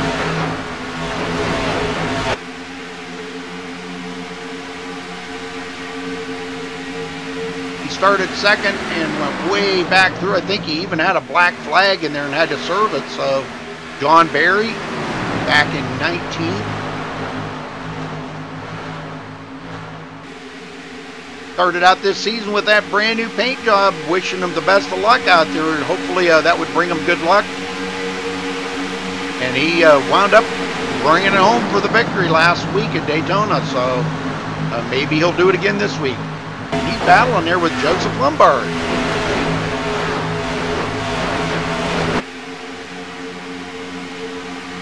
He started second and went way back through. I think he even had a black flag in there and had to serve it. So John Barry back in 19th. Started out this season with that brand new paint job. Wishing him the best of luck out there. Hopefully that would bring him good luck. And he wound up bringing it home for the victory last week at Daytona. So maybe he'll do it again this week. He's battling there with Joseph Lombard.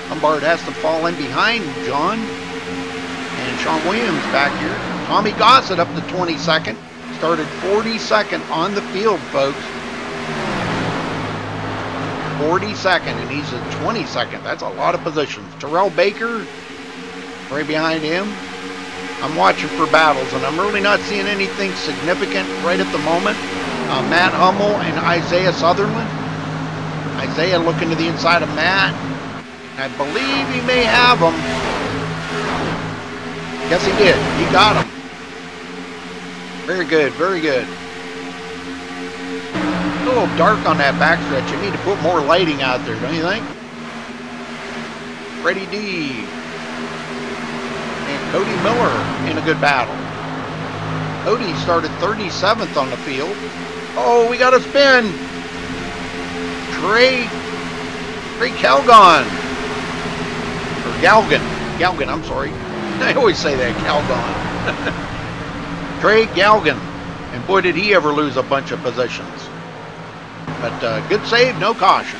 Lombard has to fall in behind John. And Sean Williams back here. Tommy Gossett up to 22nd. Started 42nd on the field, folks. 42nd, and he's at 22nd. That's a lot of positions. Terrell Baker, right behind him. I'm watching for battles, and I'm really not seeing anything significant right at the moment. Matt Hummel and Isaiah Sutherland. Isaiah looking to the inside of Matt. I believe he may have him. Yes, he did. He got him. Very good, very good. A little dark on that backstretch. You need to put more lighting out there, don't you think? Freddie D. And Cody Miller in a good battle. Cody started 37th on the field. Oh, we got a spin. Trey Calgon. Or Galgan. Galgan, I'm sorry. I always say that, Calgon. Trey Galgan. And boy, did he ever lose a bunch of positions. But good save, no caution.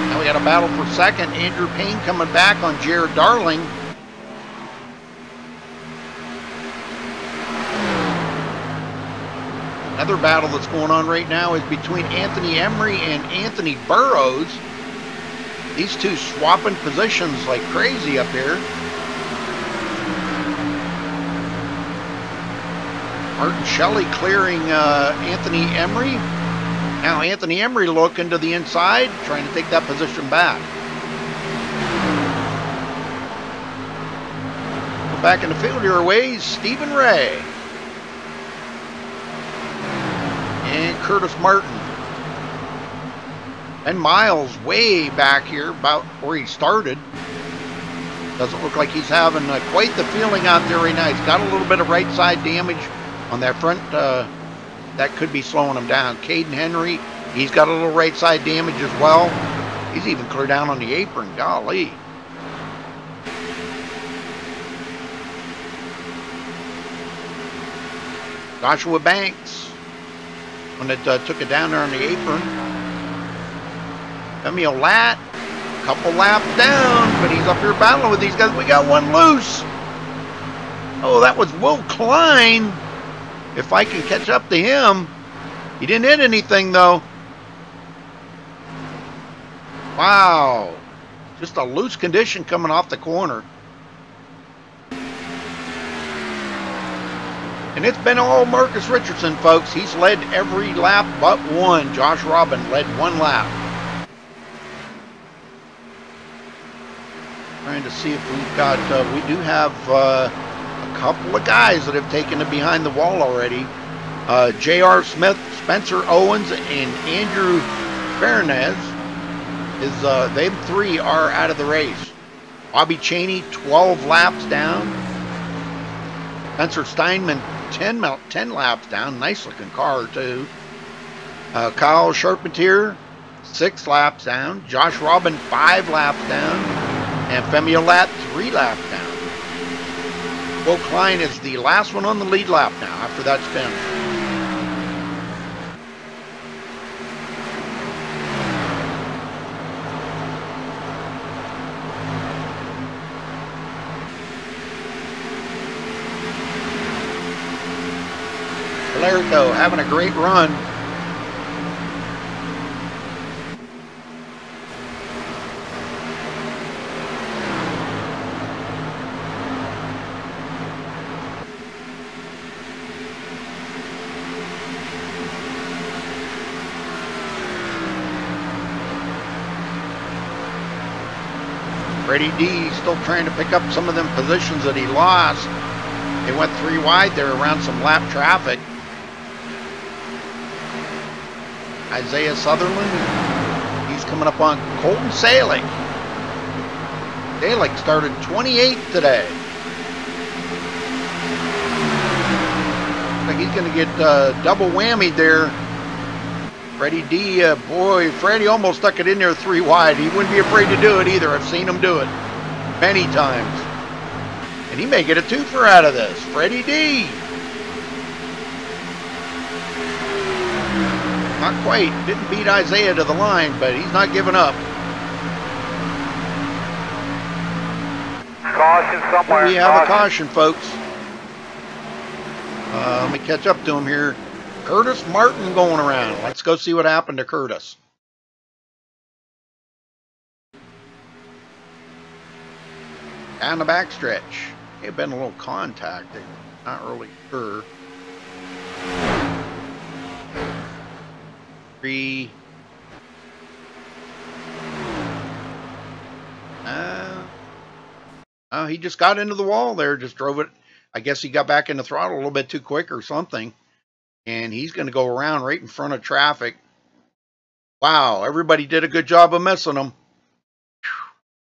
Now we got a battle for second. Andrew Payne coming back on Jared Darling. Another battle that's going on right now is between Anthony Emery and Anthony Burrows. These two swapping positions like crazy up here. Martin Shelley clearing Anthony Emery. Now Anthony Emery looking to the inside, trying to take that position back. Back in the field here ways Stephen Ray. And Curtis Martin. And Miles way back here, about where he started. Doesn't look like he's having quite the feeling out there right now. He's got a little bit of right side damage on that front. That could be slowing him down. Caden Henry, he's got a little right side damage as well. He's even clear down on the apron. Golly. Joshua Banks, one that took it down there on the apron. Emil Latt, a couple laps down, but he's up here battling with these guys. We got one loose. Oh, that was Will Klein. If I can catch up to him. He didn't hit anything, though. Wow. Just a loose condition coming off the corner. And it's been all Marcus Richardson, folks. He's led every lap but one. Josh Robin led one lap. Trying to see if we've got, we do have a couple of guys that have taken it behind the wall already. J.R. Smith, Spencer Owens, and Andrew Fernandez. Them three are out of the race. Bobby Chaney, 12 laps down. Spencer Steinman, 10 laps down. Nice looking car, too. Kyle Charpentier, 6 laps down. Josh Robin, 5 laps down. And Femi Olat, 3 laps down. Will Klein is the last one on the lead lap now after that spin. Valerico having a great run. Freddie D still trying to pick up some of them positions that he lost. They went 3 wide there around some lap traffic. Isaiah Sutherland, he's coming up on Colton Salick. Salick started 28th today. Looks like he's going to get double whammied there. Freddie D, boy, Freddie almost stuck it in there 3 wide. He wouldn't be afraid to do it either. I've seen him do it many times. And he may get a twofer out of this. Freddie D. Not quite. Didn't beat Isaiah to the line, but he's not giving up. Caution somewhere. We have a caution, folks. Let me catch up to him here. Curtis Martin going around. Let's go see what happened to Curtis. Down the backstretch. May have been a little contact. Not really sure. 3. Oh, he just got into the wall there. Just drove it. I guess he got back in the throttle a little bit too quick or something. And he's going to go around right in front of traffic. Wow, everybody did a good job of missing him.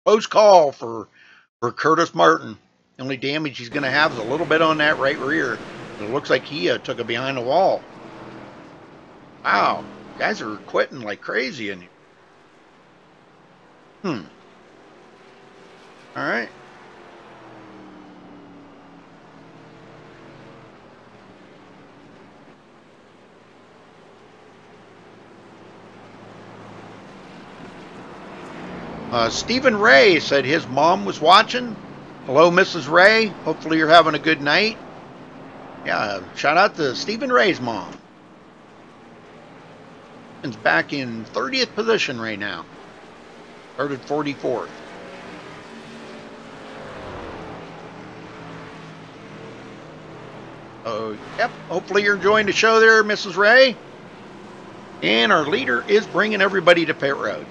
Close call for Curtis Martin. The only damage he's going to have is a little bit on that right rear. It looks like he took it behind the wall. Wow, guys are quitting like crazy in here. All right. Stephen Ray said his mom was watching. Hello, Mrs. Ray. Hopefully you're having a good night. Yeah, shout out to Stephen Ray's mom. He's back in 30th position right now. Started 44th. Oh, yep. Hopefully you're enjoying the show there, Mrs. Ray. And our leader is bringing everybody to pit road.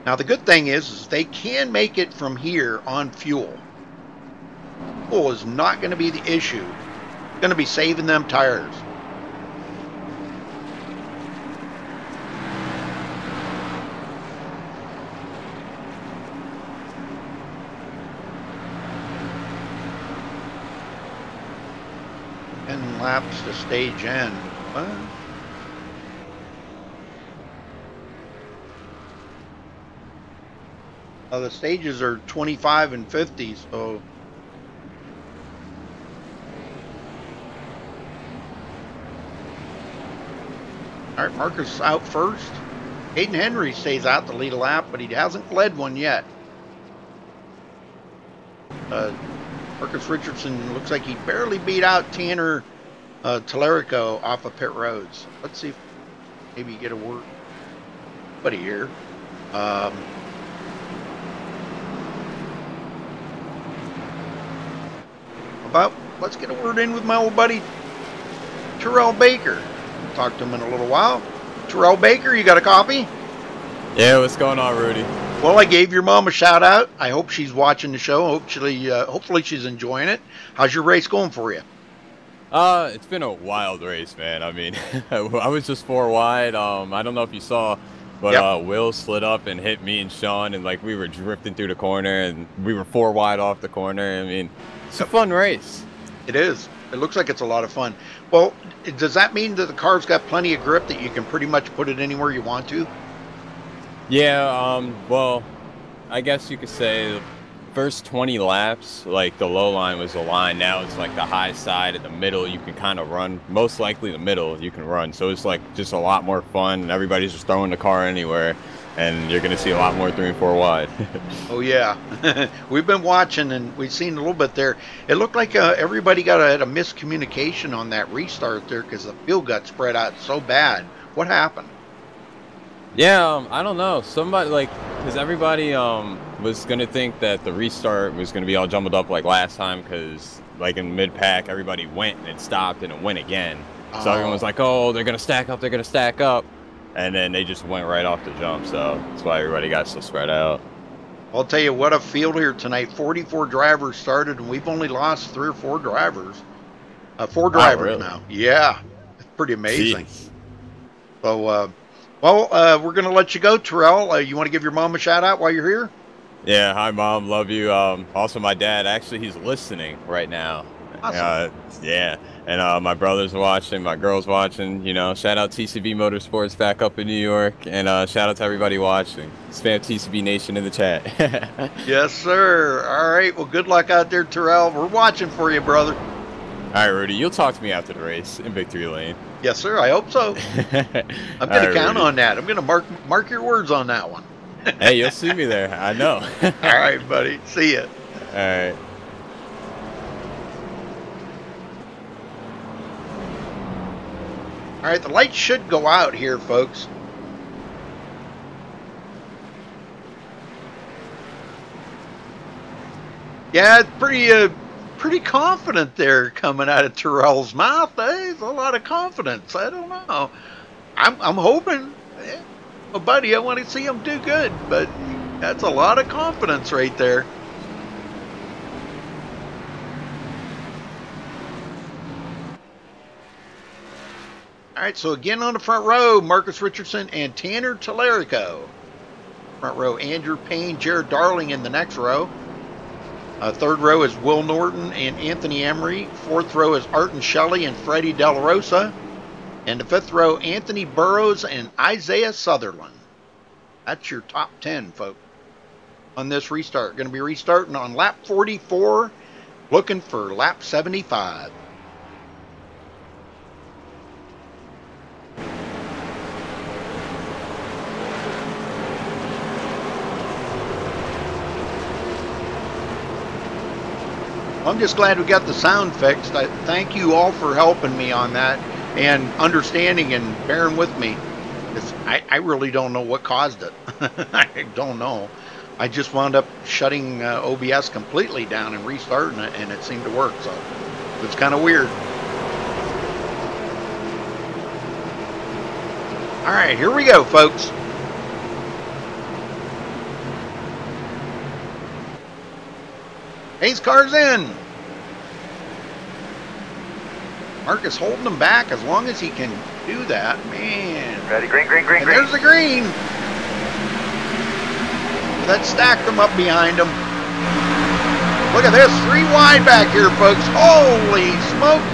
Now, the good thing is they can make it from here on fuel. Fuel is not going to be the issue. It's going to be saving them tires. And laps to stage end. What? The stages are 25 and 50, so all right, Marcus out first. Hayden Henry stays out to lead a lap, but he hasn't led one yet. Marcus Richardson looks like he barely beat out Tanner Tellerico off of pit roads. Let's see if maybe get a word. Buddy here. Let's get a word in with my old buddy Terrell Baker. I'll talk to him in a little while. Terrell Baker, you got a copy? Yeah, what's going on, Rudy? Well, I gave your mom a shout out. I hope she's watching the show. Hopefully she's enjoying it. How's your race going for you? It's been a wild race, man. I mean, I was just 4 wide. I don't know if you saw, but yep. Will slid up and hit me and Sean, and like we were drifting through the corner, and we were 4 wide off the corner. I mean, it's a fun race. It is. It looks like it's a lot of fun. Well, does that mean that the car's got plenty of grip that you can pretty much put it anywhere you want to? Yeah, well, I guess you could say the first 20 laps, like the low line was the line. Now it's like the high side at the middle. You can kind of run, most likely the middle you can run. So it's like just a lot more fun, and everybody's just throwing the car anywhere. And you're going to see a lot more 3 and 4 wide. Oh, yeah. We've been watching, and we've seen a little bit there. It looked like everybody had a miscommunication on that restart there because the field got spread out so bad. What happened? Yeah, I don't know. Somebody, because everybody was going to think that the restart was going to be all jumbled up like last time because, like, in mid-pack, everybody went and it stopped and it went again. So everyone was like, oh, they're going to stack up, they're going to stack up. And then they just went right off the jump, so that's why everybody got so spread out. I'll tell you what a field here tonight. 44 drivers started, and we've only lost 3 or 4 drivers. 4 drivers really? now. Yeah, it's pretty amazing. Jeez. So, we're going to let you go, Terrell. You want to give your mom a shout out while you're here? Yeah, hi Mom, love you. Also my dad, actually he's listening right now. Awesome. Yeah, and my brother's watching, my girl's watching. You know, shout out TCB Motorsports back up in New York, and shout out to everybody watching. Spam TCB Nation in the chat. Yes, sir. All right. Well, good luck out there, Terrell. We're watching for you, brother. All right, Rudy, you'll talk to me after the race in Victory Lane. Yes, sir. I hope so. I'm going to count on that. I'm going to mark your words on that one. Hey, you'll see me there. I know. All right, buddy. See ya. All right. All right, the lights should go out here, folks. Yeah, it's pretty confident there coming out of Terrell's mouth. There's a lot of confidence. I don't know. I'm hoping, well, buddy, I want to see him do good, but that's a lot of confidence right there. All right, so again on the front row, Marcus Richardson and Tanner Tallarico. Front row, Andrew Payne, Jared Darling in the next row. Third row is Will Norton and Anthony Emery. Fourth row is Arton Shelley and Freddie Del Rosa. And the fifth row, Anthony Burrows and Isaiah Sutherland. That's your top 10, folks, on this restart. Going to be restarting on lap 44, looking for lap 75. I'm just glad we got the sound fixed. I thank you all for helping me on that and understanding and bearing with me. I really don't know what caused it. I don't know. I just wound up shutting OBS completely down and restarting it, and it seemed to work. So it's kind of weird. All right, here we go, folks. Pace car's in. Marcus holding them back as long as he can do that. Man. Ready, green, green, green, and green. There's the green. That stacked them up behind him. Look at this. 3 wide back here, folks. Holy smokes.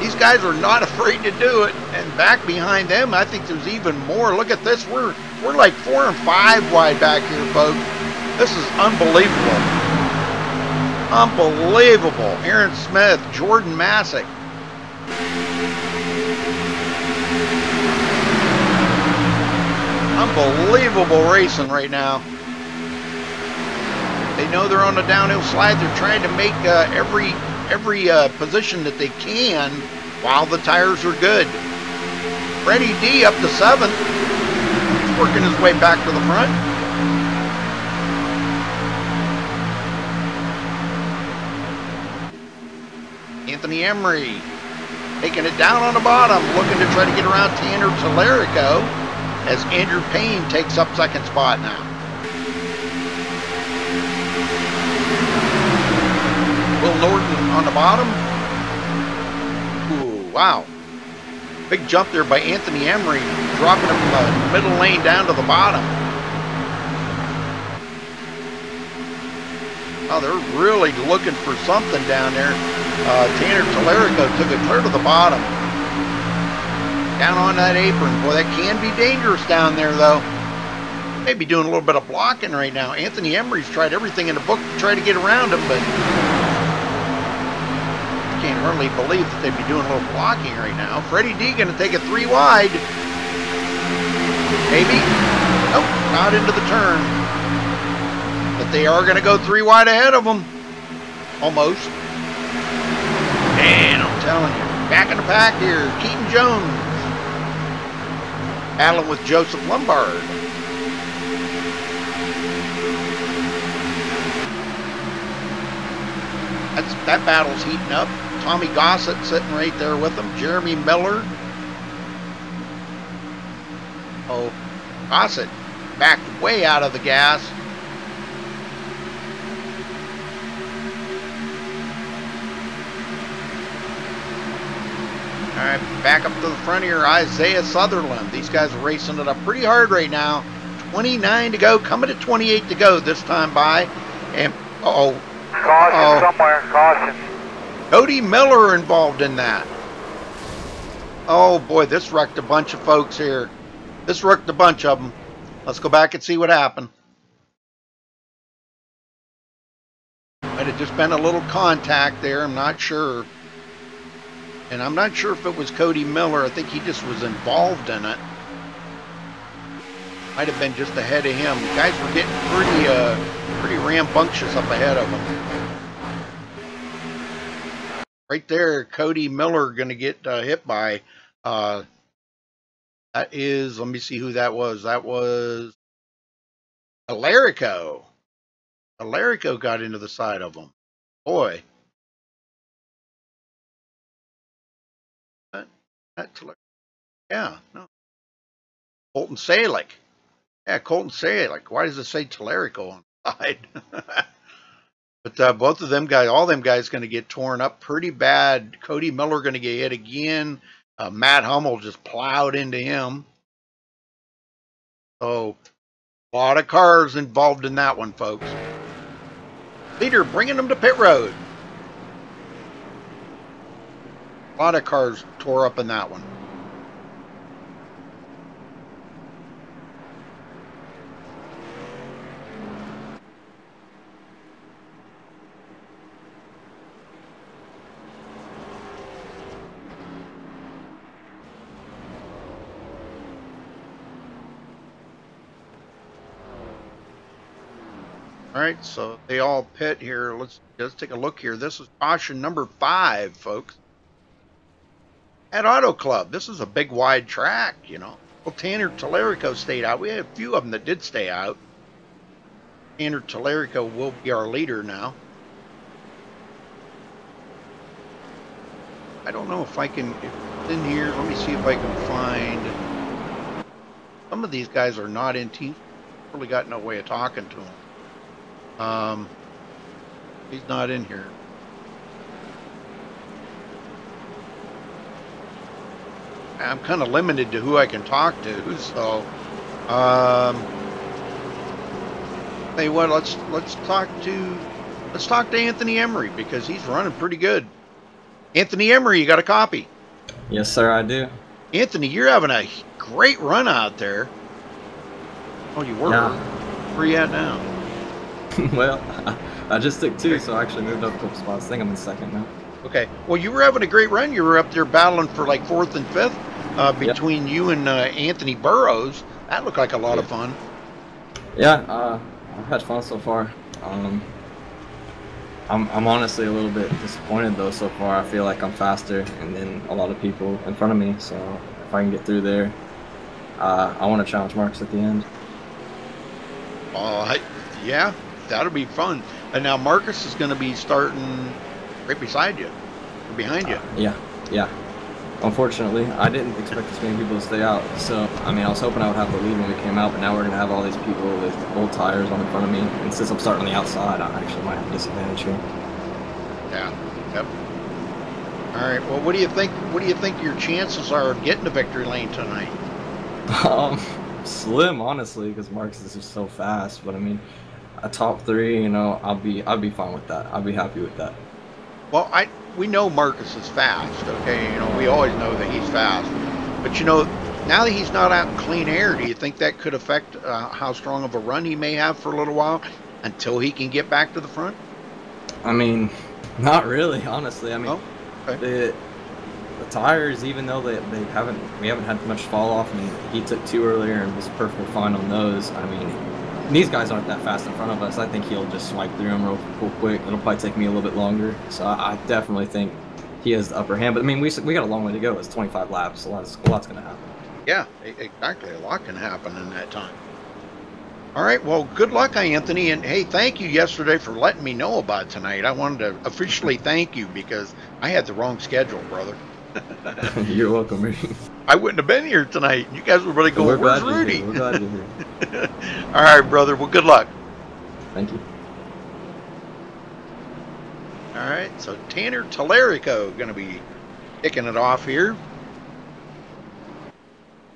These guys are not afraid to do it. And back behind them, I think there's even more. Look at this. We're like 4 and 5 wide back here, folks. This is unbelievable. Unbelievable. Aaron Smith, Jordan Masick. Unbelievable racing right now. They know they're on the downhill slide. They're trying to make every position that they can while the tires are good. Freddie D up to 7th. He's working his way back to the front. Anthony Emery taking it down on the bottom, looking to try to get around Tanner Tallarico as Andrew Payne takes up 2nd spot now. Will Norton on the bottom. Ooh, wow. Big jump there by Anthony Emery, dropping him from the middle lane down to the bottom. Oh, they're really looking for something down there. Tanner Tallarico took it clear to the bottom. Down on that apron. Boy, that can be dangerous down there, though. Maybe doing a little bit of blocking right now. Anthony Emery's tried everything in the book to try to get around him, but I can't hardly believe that they'd be doing a little blocking right now. Freddie D going to take it 3 wide. Maybe. Nope, not into the turn. But they are going to go 3 wide ahead of them. Almost. Man, I'm telling you. Back in the pack here, Keaton Jones. Battling with Joseph Lombard. That battle's heating up. Tommy Gossett sitting right there with him. Jeremy Miller. Oh, Gossett backed way out of the gas. All right, back up to the front here, Isaiah Sutherland. These guys are racing it up pretty hard right now. 29 to go, coming to 28 to go this time by. And, uh-oh. Caution somewhere, caution. Cody Miller involved in that. Oh, boy, this wrecked a bunch of folks here. This wrecked a bunch of them. Let's go back and see what happened. Might have just been a little contact there, I'm not sure. And I'm not sure if it was Cody Miller. I think he just was involved in it. Might have been just ahead of him. The guys were getting pretty rambunctious up ahead of him. Right there, Cody Miller going to get hit by. That is, let me see who that was. That was Alarico. Alarico got into the side of him. Boy. Yeah, no. Colton Salick. Yeah, Colton Salick. Why does it say Telerico on the side? But both of them guys, all them guys going to get torn up pretty bad. Cody Miller going to get hit again. Matt Hummel just plowed into him. So, a lot of cars involved in that one, folks. Leader bringing them to pit road. A lot of cars tore up in that one. All right, so they all pit here. Let's take a look here. This is caution number 5, folks. At Auto Club, this is a big wide track, you know. Well, Tanner Telerico stayed out. We had a few of them that did stay out. Tanner Telerico will be our leader now. I don't know if I can, if it's in here, let me see if I can find. Some of these guys are not in teams. Really got no way of talking to them. He's not in here. I'm kind of limited to who I can talk to, so hey, what? Let's talk to Anthony Emery because he's running pretty good. Anthony Emery, you got a copy? Yes, sir, I do. Anthony, you're having a great run out there. Oh, you were? Yeah. Where are you at now? Well, I just took 2, so I actually moved up a couple spots. I think I'm in 2nd now. Okay. Well, you were having a great run. You were up there battling for like 4th and 5th between you and Anthony Burrows. That looked like a lot of fun. Yeah, I've had fun so far. I'm honestly a little bit disappointed though so far. I feel like I'm faster and then a lot of people in front of me. So if I can get through there, I want to challenge Marcus at the end. Yeah, that'll be fun. And now Marcus is going to be starting right beside you, or behind you. Yeah. Unfortunately, I didn't expect this many people to stay out. So, I mean, I was hoping I would have the lead when we came out, but now we're going to have all these people with old tires on in front of me. And since I'm starting on the outside, I actually might have a disadvantage here. Yeah. Yep. All right. Well, what do you think? What do you think your chances are of getting to victory lane tonight? Slim, honestly, because Marcus is just so fast. But I mean, a top 3, you know, I'd be fine with that. I'd be happy with that. Well, we know Marcus is fast, okay? You know, we always know that he's fast. But, you know, now that he's not out in clean air, do you think that could affect how strong of a run he may have for a little while until he can get back to the front? I mean, not really, honestly. I mean, okay. The tires, even though we haven't had much fall off, and he took 2 earlier and was perfectly fine on those. I mean, these guys aren't that fast in front of us. I think he'll just swipe through them real quick. It'll probably take me a little bit longer. So I definitely think he has the upper hand. But I mean, we got a long way to go. It's 25 laps. A lot's going to happen. Yeah, exactly. A lot can happen in that time. All right. Well, good luck, Anthony. And hey, thank you yesterday for letting me know about tonight. I wanted to officially thank you because I had the wrong schedule, brother. You're welcome, Rudy. I wouldn't have been here tonight. You guys were really going, where's Rudy? We're glad you're here. All right, brother. Well, good luck. Thank you. All right, so Tanner Tallarico going to be kicking it off here.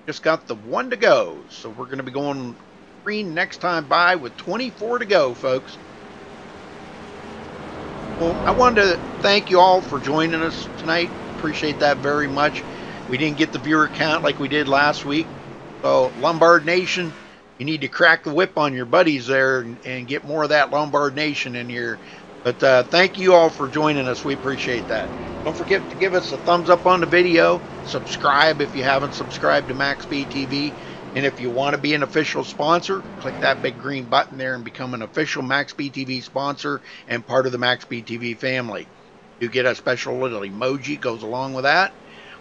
Just got the 1 to go, so we're going to be going green next time by with 24 to go, folks. Well, I wanted to thank you all for joining us tonight. Appreciate that very much. We didn't get the viewer count like we did last week. So, Lombard Nation, you need to crack the whip on your buddies there and get more of that Lombard Nation in here. But thank you all for joining us. We appreciate that. Don't forget to give us a thumbs up on the video. Subscribe if you haven't subscribed to MaxSpeedTV. And if you want to be an official sponsor, click that big green button there and become an official MaxSpeedTV sponsor and part of the MaxSpeedTV family. You get a special little emoji goes along with that.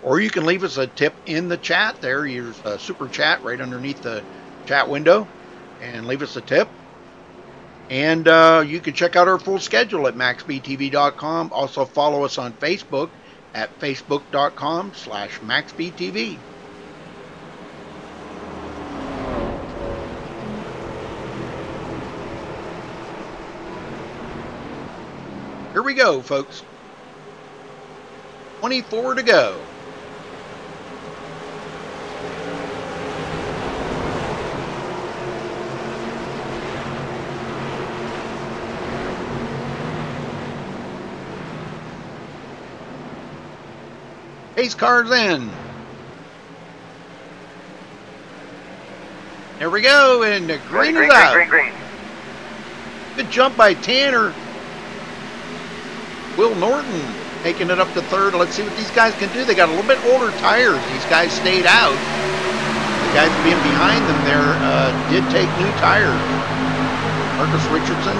Or you can leave us a tip in the chat there. There's a super chat right underneath the chat window. And leave us a tip. And you can check out our full schedule at MaxSpeedTV.com. Also follow us on Facebook at Facebook.com/MaxSpeedTV. Here we go, folks. 24 to go. Pace car's in. There we go, and the green is out. Green. Good jump by Tanner. Will Norton taking it up to third. Let's see what these guys can do. They got a little bit older tires. These guys stayed out. The guys being behind them there did take new tires. Marcus Richardson,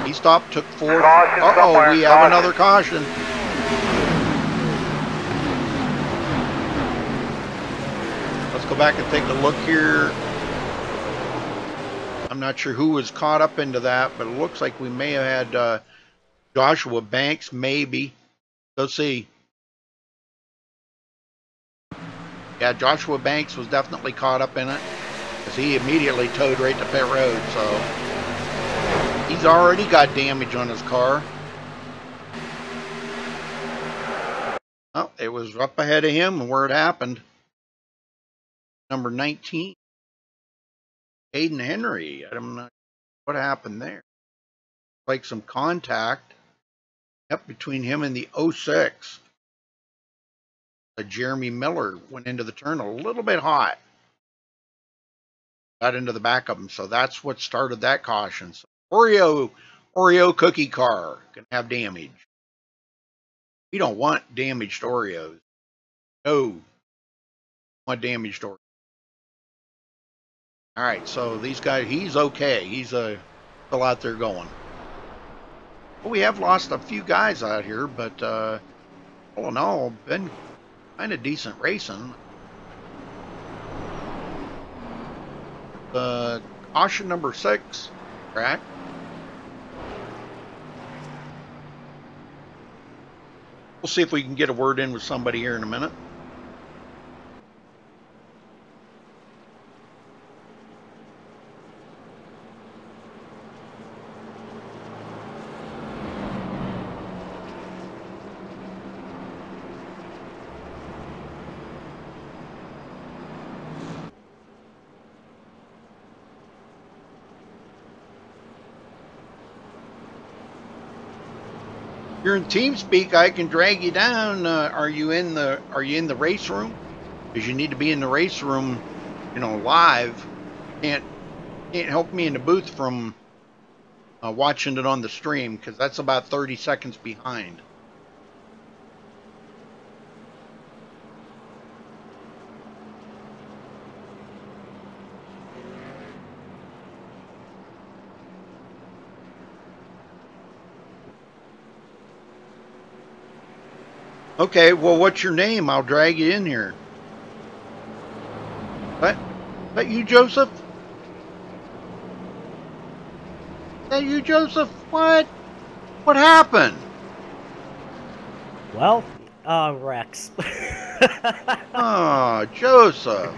he stopped, took fourth. Uh-oh, we have another caution. Let's go back and take a look here. I'm not sure who was caught up into that, but it looks like we may have had Joshua Banks, maybe. Let's see. Yeah, Joshua Banks was definitely caught up in it because he immediately towed right to pit road. So he's already got damage on his car. Oh, it was up ahead of him and where it happened. Number 19, Aiden Henry. I don't know what happened there. Like some contact. Yep, between him and the 06. Jeremy Miller went into the turn a little bit hot. Got into the back of him, so that's what started that caution. So Oreo cookie car can have damage. We don't want damaged Oreos. No. We want damaged Oreos. Alright, so these guys, he's okay. He's still out there going. Well, we have lost a few guys out here, but all in all, been kind of decent racing. Caution number 6, track. We'll see if we can get a word in with somebody here in a minute. You're in TeamSpeak, I can drag you down. Are you in the race room? Because you need to be in the race room, you know, live. Can't help me in the booth from watching it on the stream, because that's about 30 seconds behind. Okay, well, what's your name? I'll drag you in here. What? Is that you, Joseph? Is that you, Joseph? What? What happened? Well, Rex. Oh, Joseph,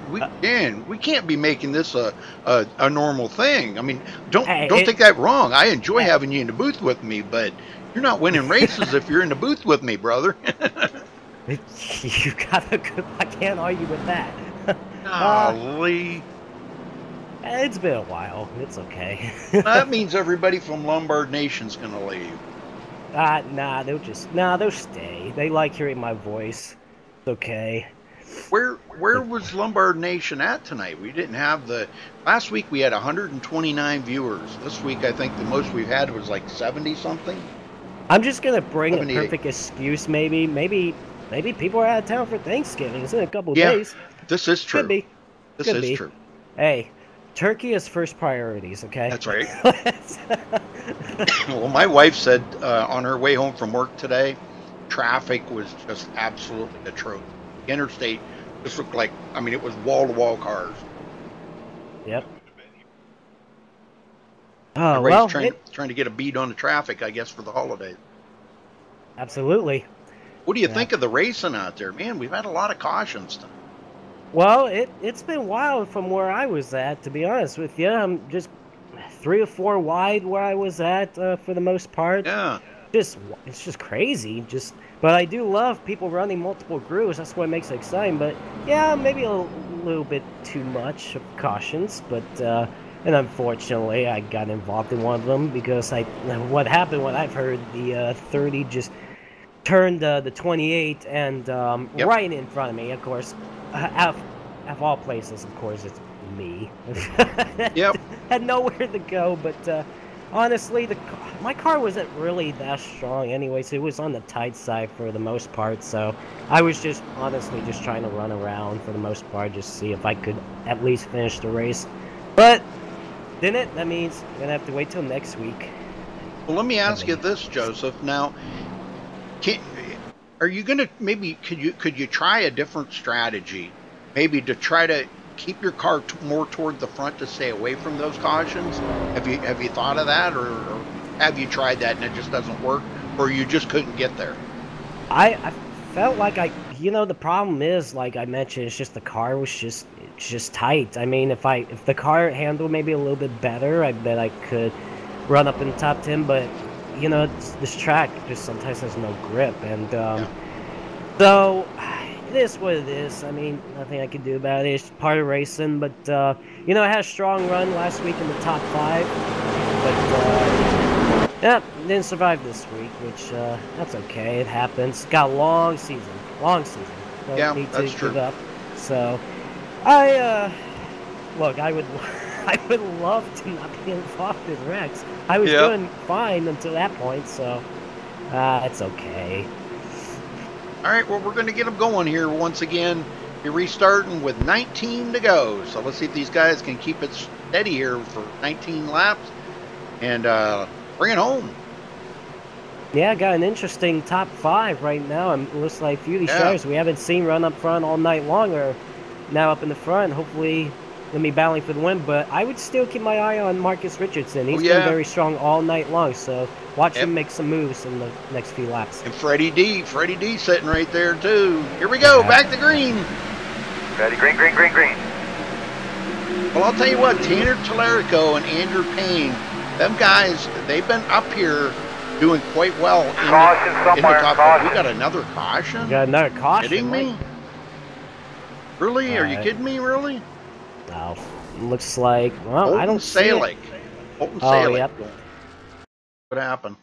we can't be making this a normal thing. I mean, don't take that wrong. I enjoy having you in the booth with me, but you're not winning races if you're in the booth with me, brother. You got a good. I can't argue with that. Golly. It's been a while. It's okay. That means everybody from Lombard Nation's gonna leave. Nah, they'll stay. They like hearing my voice. It's okay. Where was Lombard Nation at tonight? We didn't have last week we had 129 viewers. This week I think the most we've had was like 70 something. I'm just gonna bring a perfect excuse. Maybe people are out of town for Thanksgiving. It's in a couple days. This is true. Could be. This is true. Hey, turkey is first priorities, okay? That's right. Well, my wife said on her way home from work today, traffic was just absolutely atrocious. The interstate just looked like, I mean, it was wall-to-wall cars. Yep. Everybody's trying to get a beat on the traffic, I guess, for the holidays. Absolutely. What do you think of the racing out there? Man, we've had a lot of cautions tonight. Well, it's been wild from where I was at, to be honest with you. I'm just 3 or 4 wide where I was at for the most part. Yeah. It's just crazy. But I do love people running multiple grooves. That's what makes it exciting. But yeah, maybe a little bit too much of cautions. But and unfortunately, I got involved in one of them because what happened? What I've heard, the 30 just turned the 28 and right in front of me. Of course. Of all places, of course, it's me. Yep. Had nowhere to go, but honestly, my car wasn't really that strong anyways. It was on the tight side for the most part, so I was just honestly just trying to run around for the most part, just see if I could at least finish the race. But didn't. That means I'm gonna have to wait till next week. Well, let me ask you this, Joseph. Now, are you gonna could you try a different strategy, maybe to try to keep your car more toward the front to stay away from those cautions? Have you thought of that, or have you tried that and it just doesn't work, or you just couldn't get there? I felt like the problem is, like I mentioned, it's just the car was just tight. I mean, if the car handled maybe a little bit better, I bet I could run up in the top 10, but this track just sometimes has no grip, and so it is what it is. I mean, nothing I can do about it. It's part of racing, but I had a strong run last week in the top 5, but yeah, didn't survive this week, which that's okay. It happens. Got a long season. Don't need to give up. So look, I would love to not be involved in Rex. I was doing fine until that point, so it's okay. All right, well, we're going to get them going here once again. You're restarting with 19 to go, so let's see if these guys can keep it steady here for 19 laps and bring it home. Yeah, got an interesting top 5 right now. It looks like a few of these drivers we haven't seen run up front all night long are now up in the front. Hopefully going to be battling for the win, but I would still keep my eye on Marcus Richardson. He's been very strong all night long, so watch him make some moves in the next few laps. And Freddie D sitting right there too. Here we go, back to green. Ready, green. Well, I'll tell you what, Tanner Tallarico and Andrew Payne, them guys, they've been up here doing quite well in the top. Caution. We got another caution? Got another caution? Kidding me? Really? Are you kidding me, really? No. Looks like, well, Holton I don't see it. Holton Salick. Yep. What happened?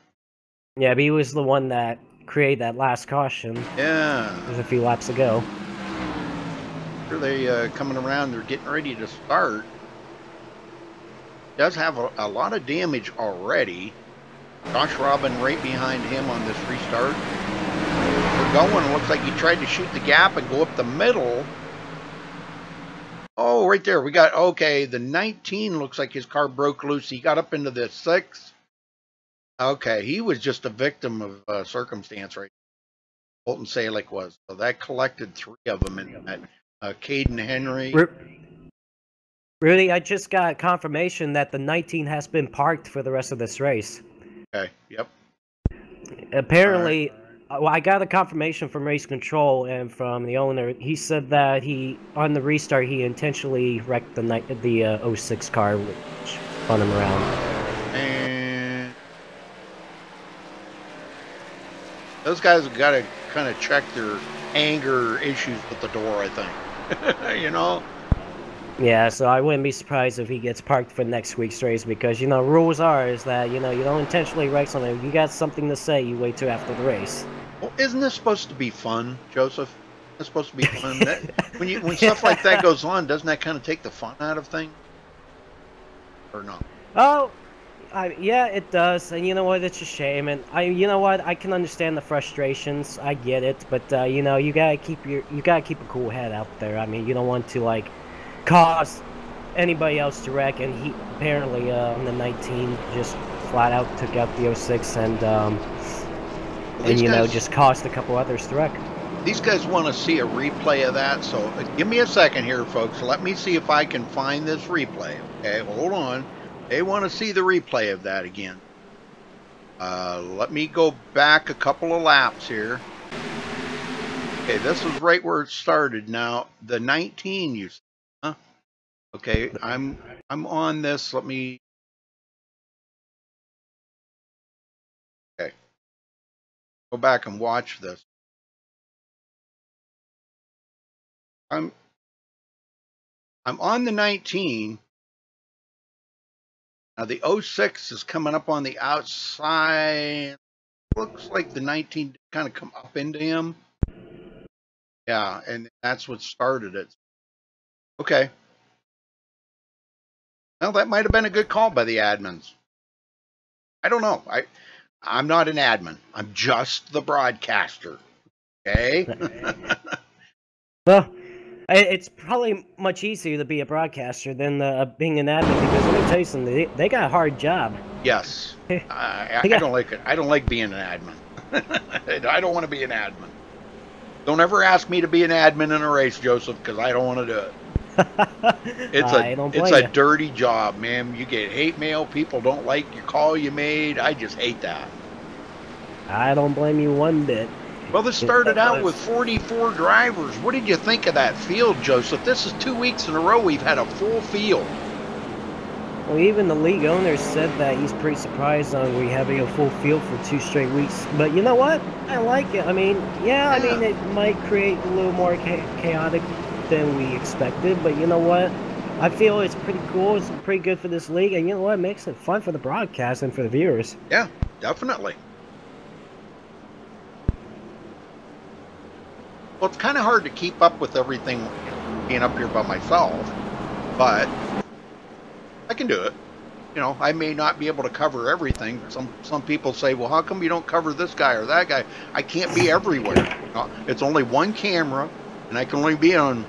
Yeah, but he was the one that created that last caution. Yeah. There's a few laps ago. Here they coming around. They're getting ready to start. Does have a lot of damage already. Josh Robin right behind him on this restart. We're going. It looks like he tried to shoot the gap and go up the middle. Oh, right there. We got, okay, the 19 looks like his car broke loose. He got up into the 6. Okay, he was just a victim of circumstance, right? Holton Salick was. So that collected 3 of them in that. Caden Henry. Rudy, I just got confirmation that the 19 has been parked for the rest of this race. Okay, yep. Apparently, well, I got a confirmation from race control and from the owner. He said that on the restart, he intentionally wrecked the 06 car, which spun him around. And those guys have got to kind of check their anger issues with the door, I think. You know? Yeah, so I wouldn't be surprised if he gets parked for next week's race because, rules is that, you don't intentionally wreck something. If you got something to say, you wait till after the race. Well, isn't this supposed to be fun, Joseph? It's supposed to be fun. When stuff like that goes on, doesn't that kind of take the fun out of things? Or not? Oh, yeah, it does. And you know what? It's a shame. And you know what? I can understand the frustrations. I get it. But you gotta keep a cool head out there. I mean, you don't want to cause anybody else to wreck. And he apparently on the 19 just flat out took out the 06 and just caused a couple others to wreck. These guys want to see a replay of that, so give me a second here, folks. Let me see if I can find this replay. Okay, hold on. They want to see the replay of that again. Let me go back a couple of laps here. Okay, this was right where it started. Now, the 19, you see, huh? Okay, I'm on this. Let me... Okay. Go back and watch this. I'm on the 19. Now the 06 is coming up on the outside. Looks like the 19 kind of come up into him. Yeah, and that's what started it. Okay. Well, that might have been a good call by the admins. I don't know. I'm not an admin. I'm just the broadcaster. Okay? Well, it's probably much easier to be a broadcaster than being an admin because let me tell you something, they got a hard job. Yes. I don't like it. I don't like being an admin. I don't want to be an admin. Don't ever ask me to be an admin in a race, Joseph, because I don't want to do it. It's a dirty job, man. You get hate mail. People don't like your call you made. I just hate that. I don't blame you one bit. Well, this started out with 44 drivers. What did you think of that field, Joseph? This is 2 weeks in a row we've had a full field. Well, even the league owner said that he's pretty surprised on we having a full field for 2 straight weeks. But you know what? I like it. I mean, I mean, it might create a little more chaotic than we expected. But you know what? I feel it's pretty cool. It's pretty good for this league. And you know what? It makes it fun for the broadcast and for the viewers. Yeah, definitely. Well, it's kind of hard to keep up with everything being up here by myself, but I can do it. You know, I may not be able to cover everything. Some people say, well, how come you don't cover this guy or that guy? I can't be everywhere. It's only one camera, and I can only be on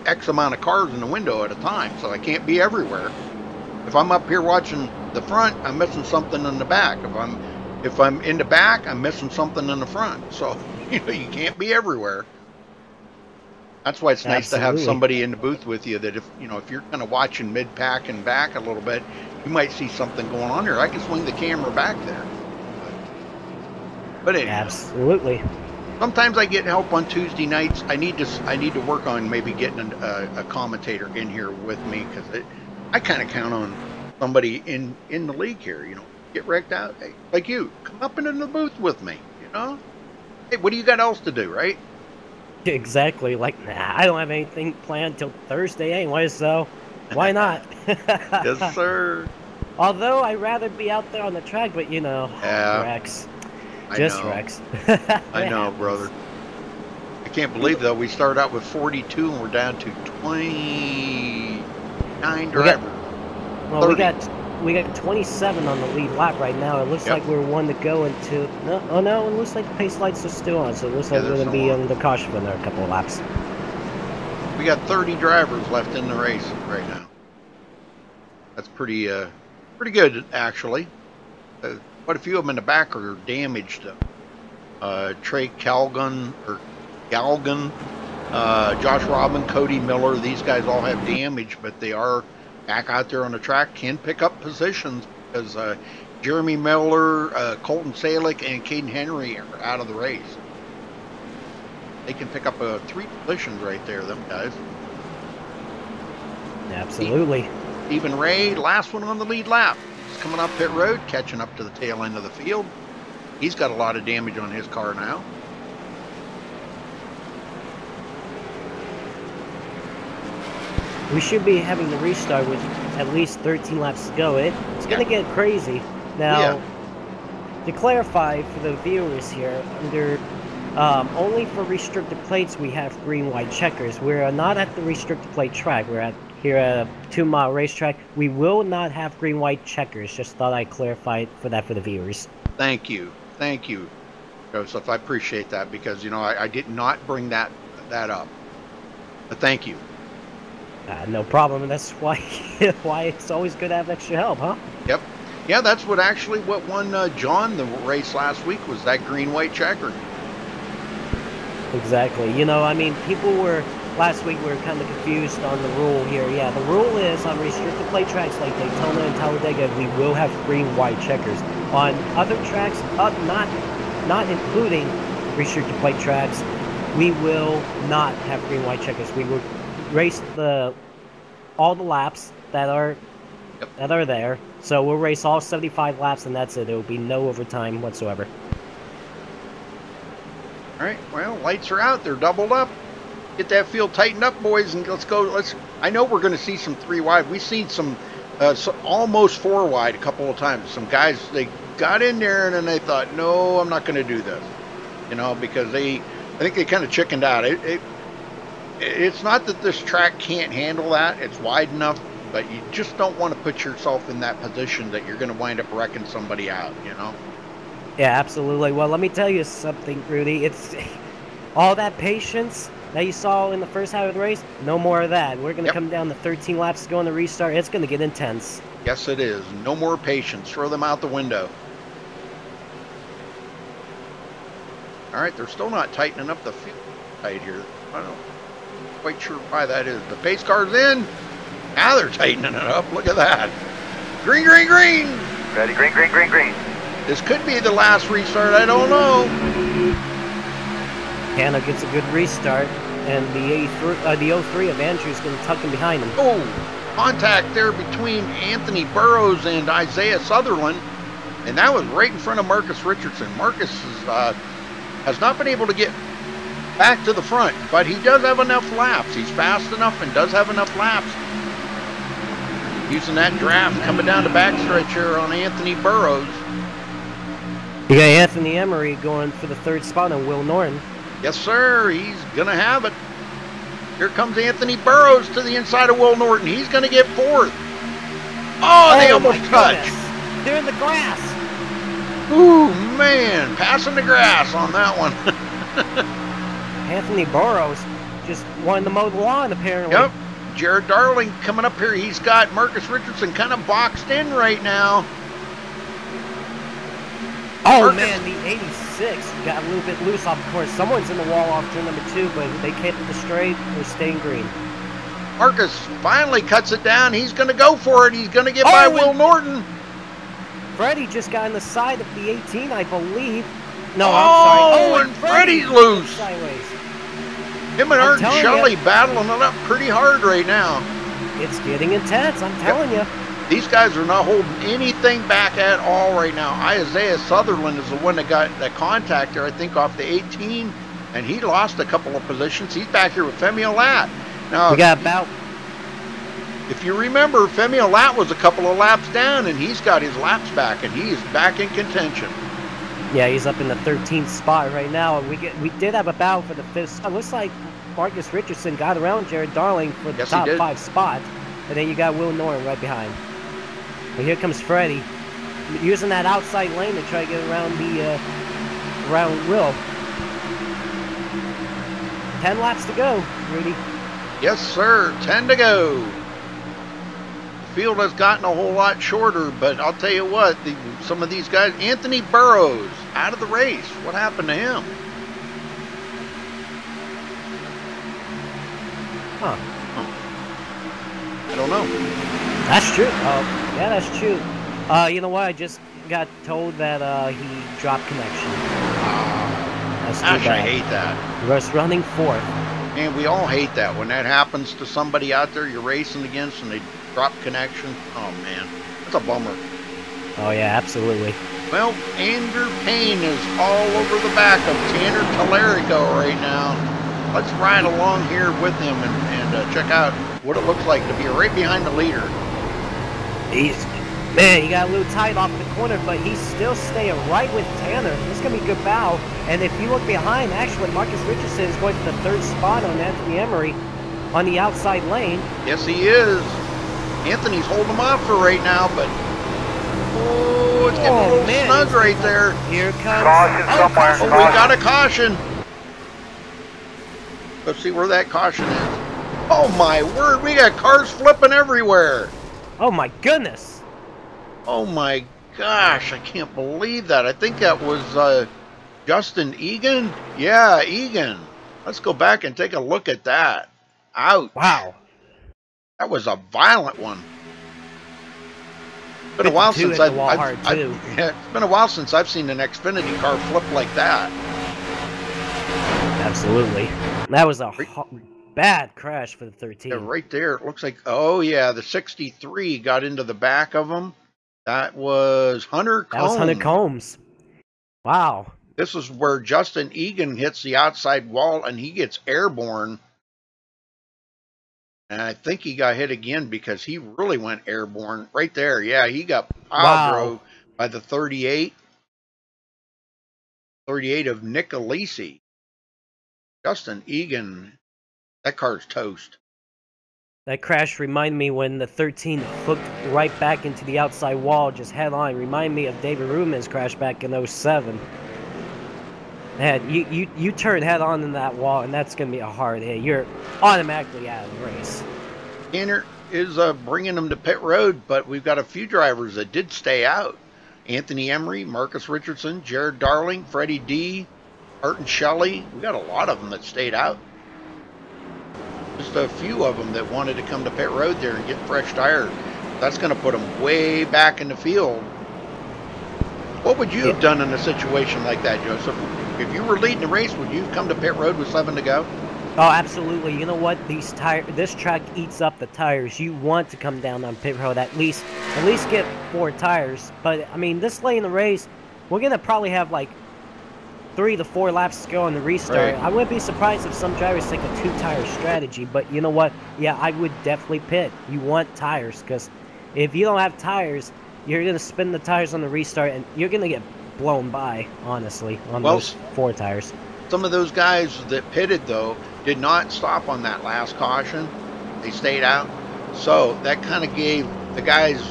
X amount of cars in the window at a time, so I can't be everywhere. If I'm up here watching the front, I'm missing something in the back. If I'm in the back, I'm missing something in the front. So, you can't be everywhere. That's why it's nice to have somebody in the booth with you that if you're kind of watching mid-pack and back a little bit, you might see something going on there. I can swing the camera back there. But anyway, absolutely. Sometimes I get help on Tuesday nights. I need to work on maybe getting a commentator in here with me because I kind of count on somebody in the league here. Get wrecked out. Hey, like you, come up into the booth with me. Hey, what do you got else to do, right? Exactly. Like, I don't have anything planned till Thursday anyway, so why not? Yes, sir. Although I'd rather be out there on the track, but Rex. Just Rex. I know, brother. I can't believe, though, we started out with 42 and we're down to 29 drivers. We got 27 on the lead lap right now. It looks like we're one to go into... No, it looks like the pace lights are still on, so it looks like we're going to be on the caution for another couple of laps. We got 30 drivers left in the race right now. That's pretty good, actually. Quite a few of them in the back are damaged. Trey Galgan, Josh Robin, Cody Miller, these guys all have damage, but they are back out there on the track, can pick up positions because Jeremy Miller, Colton Salick, and Caden Henry are out of the race. They can pick up 3 positions right there, them guys. Absolutely. Stephen Ray, last one on the lead lap. He's coming up pit road, catching up to the tail end of the field. He's got a lot of damage on his car now. We should be having the restart with at least 13 laps to go. It's going to get crazy. Now, to clarify for the viewers here, under only for restricted plates we have green-white checkers. We're not at the restricted plate track. We're here at a 2-mile racetrack. We will not have green-white checkers. Just thought I'd clarify for that for the viewers. Thank you. Thank you, Joseph. I appreciate that because, you know, I did not bring that up. But thank you. No problem. That's why it's always good to have extra help, huh? Yep. Yeah, that's what won John the race last week was that green-white checker. Exactly. You know, I mean, last week we were kind of confused on the rule here. Yeah, the rule is on restricted plate tracks like Daytona and Talladega, we will have green-white checkers. On other tracks, not including restricted plate tracks, we will not have green-white checkers. We will race all the laps that are there. So we'll race all 75 laps, and that's it. There will be no overtime whatsoever. All right. Well, lights are out. They're doubled up. Get that field tightened up, boys, and let's go. I know we're going to see some 3 wide. We've seen some almost 4 wide a couple of times. Some guys, they got in there and then they thought, no, I'm not going to do this. You know, because I think they kind of chickened out. It's not that this track can't handle that. It's wide enough, but you just don't want to put yourself in that position that you're going to wind up wrecking somebody out, you know? Yeah, absolutely. Well, let me tell you something, Rudy. It's all that patience that you saw in the first half of the race, no more of that. We're going to come down to 13 laps to go in the restart. It's going to get intense. Yes, it is. No more patience. Throw them out the window. All right, they're still not tightening up the field tight here. I don't know. Quite sure why that is. The pace car's in. Now they're tightening it up. Look at that. Green, green, green. Ready, green, green, green, green. This could be the last restart. I don't know. Hanna gets a good restart, and the 03 of Andrew's going to tuck him behind him. Oh, contact there between Anthony Burrows and Isaiah Sutherland, and that was right in front of Marcus Richardson. Marcus has not been able to get back to the front, but he does have enough laps. He's fast enough and does have enough laps. Using that draft coming down the backstretch here on Anthony Burrows. You got Anthony Emery going for the 3rd spot on Will Norton. Yes, sir. He's going to have it. Here comes Anthony Burrows to the inside of Will Norton. He's going to get 4th. Oh, they almost touch. They're in the grass. Ooh, man. Passing the grass on that one. Anthony Burrows just wanted to mow the lawn, apparently. Yep. Jared Darling coming up here. He's got Marcus Richardson kind of boxed in right now. Oh, man, the 86 got a little bit loose off the course. Someone's in the wall off turn number 2, but they kept the straight. They're staying green. Marcus finally cuts it down. He's going to go for it. He's going to get by Will Norton. Freddie just got in the side of the 18, I believe. No, I'm sorry. Oh, and Freddie's loose. Sideways. Him and Art Shelley battling it up pretty hard right now. It's getting intense, I'm telling you. These guys are not holding anything back at all right now. Isaiah Sutherland is the one that got that contact there, I think, off the 18, and he lost a couple of positions. He's back here with Femi Olat. Now, we got about... If you remember, Femi Olat was a couple of laps down, and he's got his laps back, and he is back in contention. Yeah, he's up in the 13th spot right now. And we did have a battle for the 5th spot. Looks like Marcus Richardson got around Jared Darling for the top 5 spot. And then you got Will Norton right behind. But here comes Freddie, using that outside lane to try to get around around Will. 10 laps to go, Rudy. Yes, sir. 10 to go. The field has gotten a whole lot shorter, but I'll tell you what, some of these guys, Anthony Burrows, out of the race. What happened to him? Huh. I don't know. That's true. Yeah, that's true. You know what? I just got told that he dropped connection. That's too Gosh, I bad. hate that. He was running 4th. Man, we all hate that. When that happens to somebody out there you're racing against and they drop connection. Oh, man. That's a bummer. Oh, yeah, absolutely. Well, Andrew Payne is all over the back of Tanner Tallarico right now. Let's ride along here with him and check out what it looks like to be right behind the leader. Man, he got a little tight off the corner, but he's still staying right with Tanner. This is going to be a good battle. And if you look behind, actually, Marcus Richardson is going for the 3rd spot on Anthony Emery on the outside lane. Yes, he is. Anthony's holding him off for right now, but... Oh, it's getting a little snug right there. Here comes... Caution somewhere. Oh, we got a caution. Let's see where that caution is. Oh, my word. We got cars flipping everywhere. Oh, my goodness. Oh my gosh, I can't believe that. I think that was Justin Egan. Yeah, Egan. Let's go back and take a look at that. Ouch. Wow. That was a violent one. It's been a while since it's been a while since I've seen an Xfinity car flip like that. Absolutely. That was a bad crash for the 13. Yeah, right there. It looks like, oh yeah, the 63 got into the back of him. That was Hunter Combs. That was Hunter Combs. Wow. This is where Justin Egan hits the outside wall and he gets airborne. And I think he got hit again because he really went airborne right there. Yeah, he got pile drove by the 38. 38 of Nick Alisi. Justin Egan, that car's toast. That crash reminded me when the 13 hooked right back into the outside wall, just head on. Remind me of David Ruman's crash back in 07. Man, you turn head on in that wall, and that's going to be a hard hit. You're automatically out of the race. Tanner is bringing them to pit road, but we've got a few drivers that did stay out. Anthony Emery, Marcus Richardson, Jared Darling, Freddie D, Burton Shelley. We got a lot of them that stayed out. Just a few of them that wanted to come to pit road there and get fresh tires. That's going to put them way back in the field. What would you have done in a situation like that, Joseph? If you were leading the race, would you have come to pit road with 7 to go? Oh, absolutely. You know what? This track eats up the tires. You want to come down on pit road at least get 4 tires. But I mean, this late in the race, we're going to probably have like 3 to 4 laps to go on the restart. Right. I wouldn't be surprised if some drivers take a 2-tire strategy, but you know what? Yeah, I would definitely pit. You want tires, because if you don't have tires, you're going to spin the tires on the restart, and you're going to get blown by, honestly, on those 4 tires. Some of those guys that pitted, though, did not stop on that last caution. They stayed out. So that kind of gave the guys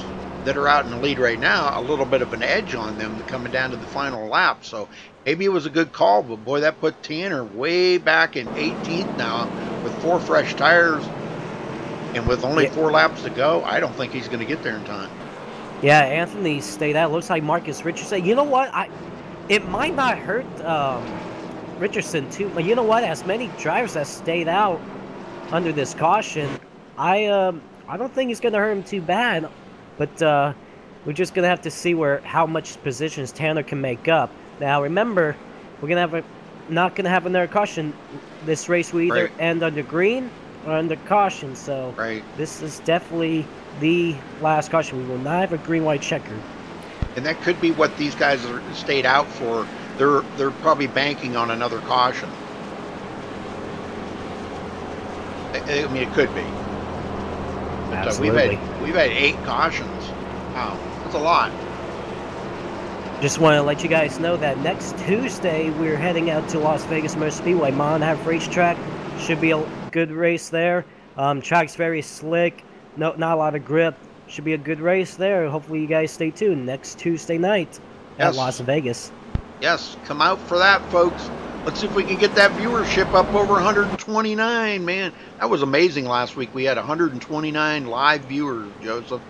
that are out in the lead right now a little bit of an edge on them coming down to the final lap. So maybe it was a good call, but boy, that put Tanner way back in 18th now with 4 fresh tires, and with only 4 laps to go, I don't think he's going to get there in time. Yeah, Anthony stayed out. Looks like Marcus Richardson. You know what? It might not hurt Richardson too. But you know what? As many drivers that stayed out under this caution, I don't think it's going to hurt him too bad. But we're just going to have to see how much positions Tanner can make up. Now, remember, we're not going to have another caution. This race will either end under green or under caution. So this is definitely the last caution. We will not have a green-white checker. And that could be what these guys are stayed out for. They're probably banking on another caution. I mean, it could be. But, absolutely. We've had 8 cautions. Wow, that's a lot. Just want to let you guys know that next Tuesday we're heading out to Las Vegas Motor Speedway, Mile and a Half Racetrack. Should be a good race there. Track's very slick. Not a lot of grip. Should be a good race there. Hopefully you guys stay tuned next Tuesday night at Las Vegas. Yes, come out for that, folks. Let's see if we can get that viewership up over 129, man. That was amazing last week. We had 129 live viewers, Joseph.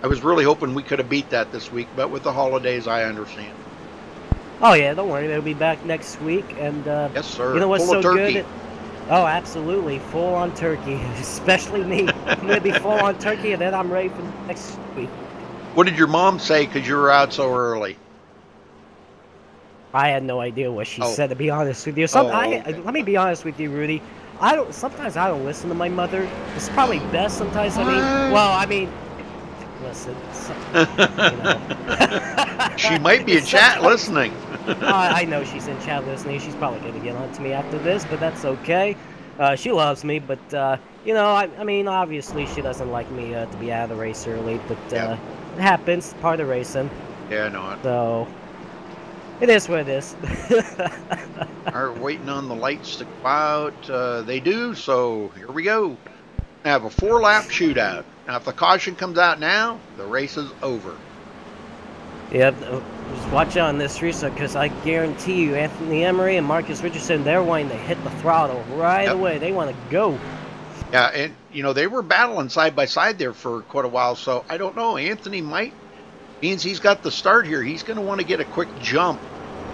I was really hoping we could have beat that this week, but with the holidays, I understand. Oh, yeah, don't worry. They'll be back next week. And yes, sir. You know what's full so of turkey. good? Oh, absolutely. Full on turkey. Especially me. I'm going to be full on turkey, and then I'm ready for next week. What did your mom say because you were out so early? I had no idea what she Oh. said, to be honest with you. Okay. Let me be honest with you, Rudy. Sometimes I don't listen to my mother. It's probably best sometimes. Listen. She might be in chat listening. I know she's in chat listening. She's probably going to get on to me after this, but that's okay. She loves me, but, obviously she doesn't like me to be out of the race early, but it happens. Part of racing. Yeah, I know it. So, it is what it is. Are waiting on the lights to go out. They do, so here we go. I have a 4-lap shootout. Now, if the caution comes out now, the race is over. Yep, just watch out on this restart, because I guarantee you, Anthony Emery and Marcus Richardson, they're wanting to hit the throttle right away. They want to go. Yeah, and, they were battling side by side there for quite a while, so I don't know. Anthony means he's got the start here. He's going to want to get a quick jump.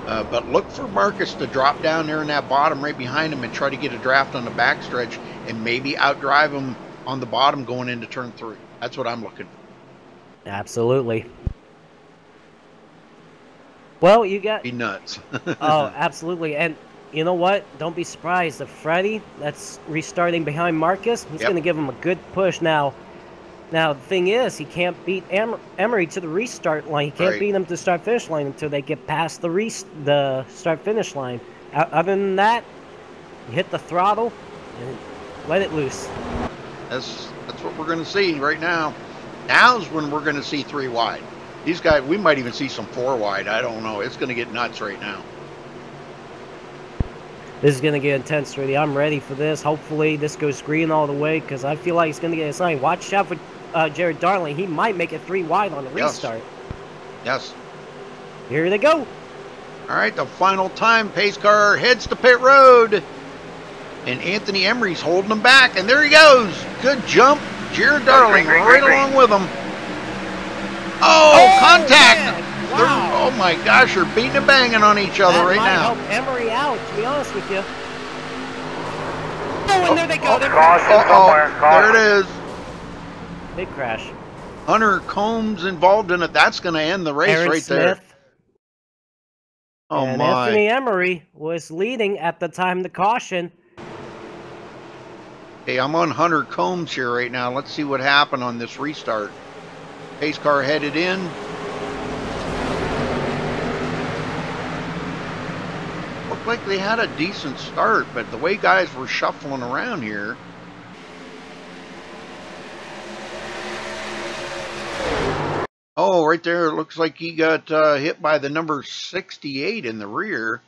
But look for Marcus to drop down there in that bottom right behind him and try to get a draft on the backstretch and maybe outdrive him on the bottom going into turn 3. That's what I'm looking for. Absolutely. Well, you got... Be nuts. Oh, absolutely. And you know what? Don't be surprised if Freddie, that's restarting behind Marcus, he's going to give him a good push now. Now, the thing is, he can't beat Emery to the restart line. He can't beat him to the start-finish line until they get past the start-finish line. Other than that, you hit the throttle and let it loose. That's what we're going to see right now. Now's when we're going to see 3 wide. These guys, we might even see some 4 wide. I don't know. It's going to get nuts right now. This is going to get intense, really. I'm ready for this. Hopefully, this goes green all the way, because I feel like it's going to get a sign. Watch out for Jared Darling. He might make it 3 wide on the restart. Yes. Here they go. All right, the final time. Pace car heads to pit road. And Anthony Emery's holding him back. And there he goes. Good jump. Jared Darling right along with him. Oh, contact. Wow. Oh, my gosh. They're beating and banging on each other right now. That might help Emery out, to be honest with you. Oh, and there they go. There it is. Big crash. Hunter Combs involved in it. That's going to end the race Aaron right Smith. there. Oh, and my. Anthony Emery was leading at the time the caution. Hey, I'm on Hunter Combs here right now. Let's see what happened on this restart. Pace car headed in. Looked like they had a decent start, but the way guys were shuffling around here. Oh, right there, it looks like he got hit by the number 68 in the rear.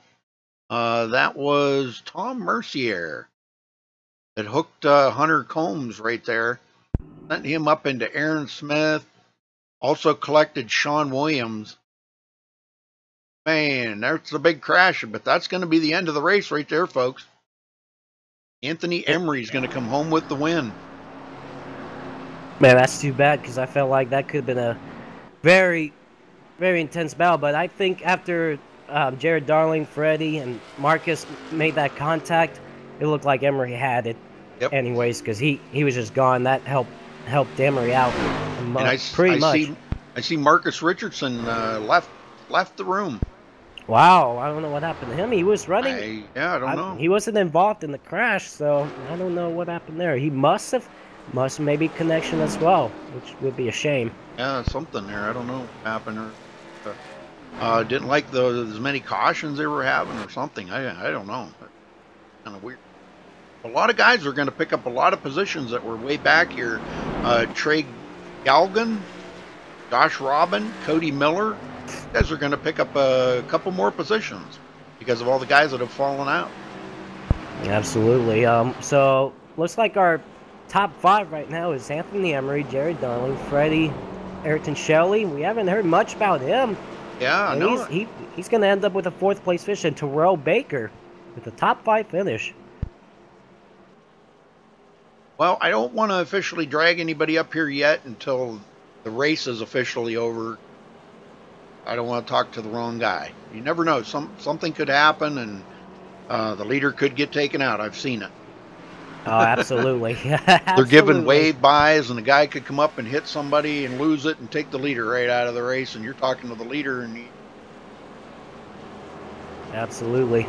That was Tom Mercier that hooked Hunter Combs right there. Sent him up into Aaron Smith. Also collected Sean Williams. Man, that's a big crash, but that's going to be the end of the race right there, folks. Anthony Emery's going to come home with the win. Man, that's too bad, because I felt like that could have been a very, very intense battle. But I think after Jared Darling, Freddie, and Marcus made that contact, it looked like Emery had it anyways, because he was just gone. That helped Emery out pretty much. I see Marcus Richardson left the room. Wow, I don't know what happened to him. He was running. I don't know. He wasn't involved in the crash, so I don't know what happened there. He must have maybe connection as well, which would be a shame. Yeah, something there. I don't know what happened. Didn't like as many cautions they were having or something. I don't know. Kind of weird. A lot of guys are going to pick up a lot of positions that were way back here. Trey Galgan, Josh Robin, Cody Miller. You guys are going to pick up a couple more positions because of all the guys that have fallen out. Absolutely. So looks like our top 5 right now is Anthony Emery, Jared Darling, Freddie, Ayrton Shelley. We haven't heard much about him. Yeah, I know. He's going to end up with a 4th place finish, and Terrell Baker with a top 5 finish. Well, I don't want to officially drag anybody up here yet until the race is officially over. I don't want to talk to the wrong guy. You never know. Something could happen, and the leader could get taken out. I've seen it. Oh, absolutely. They're giving wave bys, and the guy could come up and hit somebody and lose it and take the leader right out of the race, and you're talking to the leader, and Absolutely.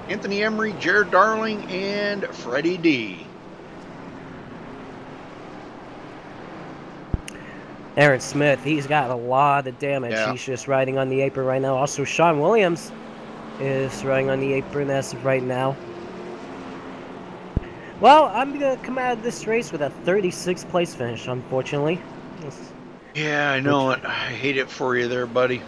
Anthony Emery, Jared Darling, and Freddie D. Aaron Smith, he's got a lot of damage. Yeah. He's just riding on the apron right now. Also, Sean Williams is riding on the apron as of right now. Well, I'm going to come out of this race with a 36th place finish, unfortunately. Yeah, I know it. I hate it for you there, buddy.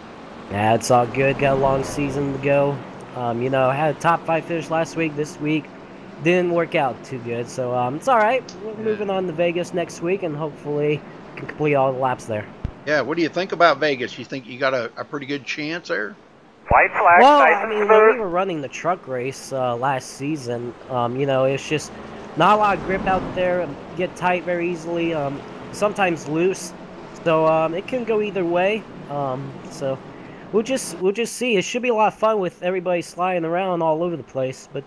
Yeah, it's all good. Got a long season to go. You know, I had a top 5 finish last week. This week didn't work out too good. So it's all right. We're moving on to Vegas next week, and hopefully can complete all the laps there. Yeah, what do you think about Vegas? You think you got a pretty good chance there? White flag. Well, nice I and mean, smooth. when we were running the truck race last season, you know, it's just not a lot of grip out there. Get tight very easily. Sometimes loose. So it can go either way. So we'll just see. It should be a lot of fun with everybody sliding around all over the place. But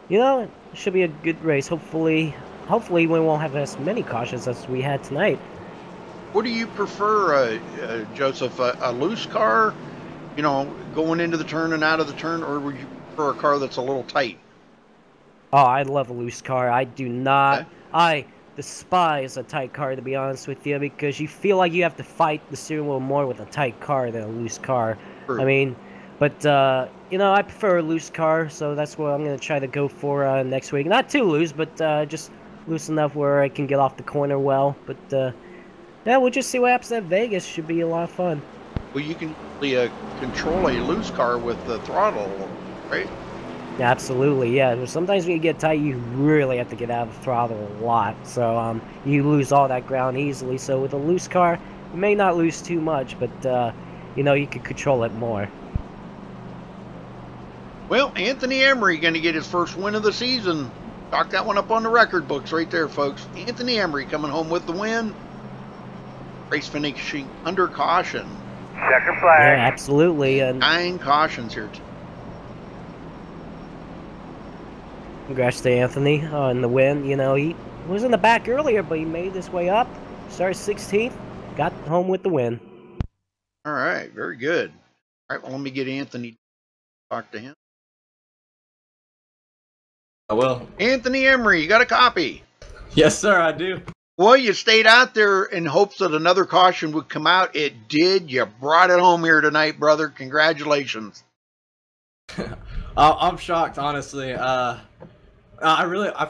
you know, it should be a good race. Hopefully we won't have as many cautions as we had tonight. What do you prefer, Joseph? A loose car, you know, going into the turn and out of the turn, or would you prefer a car that's a little tight? Oh, I love a loose car. I do not. Okay. I despise a tight car, to be honest with you, because you feel like you have to fight the steering wheel more with a tight car than a loose car. True. I mean, but you know, I prefer a loose car, so that's what I'm going to try to go for next week. Not too loose, but just loose enough where I can get off the corner well. But yeah, we'll just see what happens at Vegas. Should be a lot of fun. Well, you can really, control a loose car with the throttle, right? Yeah, absolutely, yeah. Sometimes when you get tight, you really have to get out of the throttle a lot. So you lose all that ground easily. So with a loose car, you may not lose too much, but you know, you can control it more. Well, Anthony Emery going to get his first win of the season. Chalk that one up on the record books right there, folks. Anthony Emery coming home with the win. Race finishing under caution. Checker flag. Yeah, absolutely. And 9 cautions here. congrats to Anthony on the win. You know, he was in the back earlier, but he made his way up. Started 16th, got home with the win. All right, very good. All right, well, let me get Anthony to talk to him. I will. Anthony Emery, you got a copy? Yes, sir, I do. Well, you stayed out there in hopes that another caution would come out. It did. You brought it home here tonight, brother. Congratulations. I'm shocked, honestly. I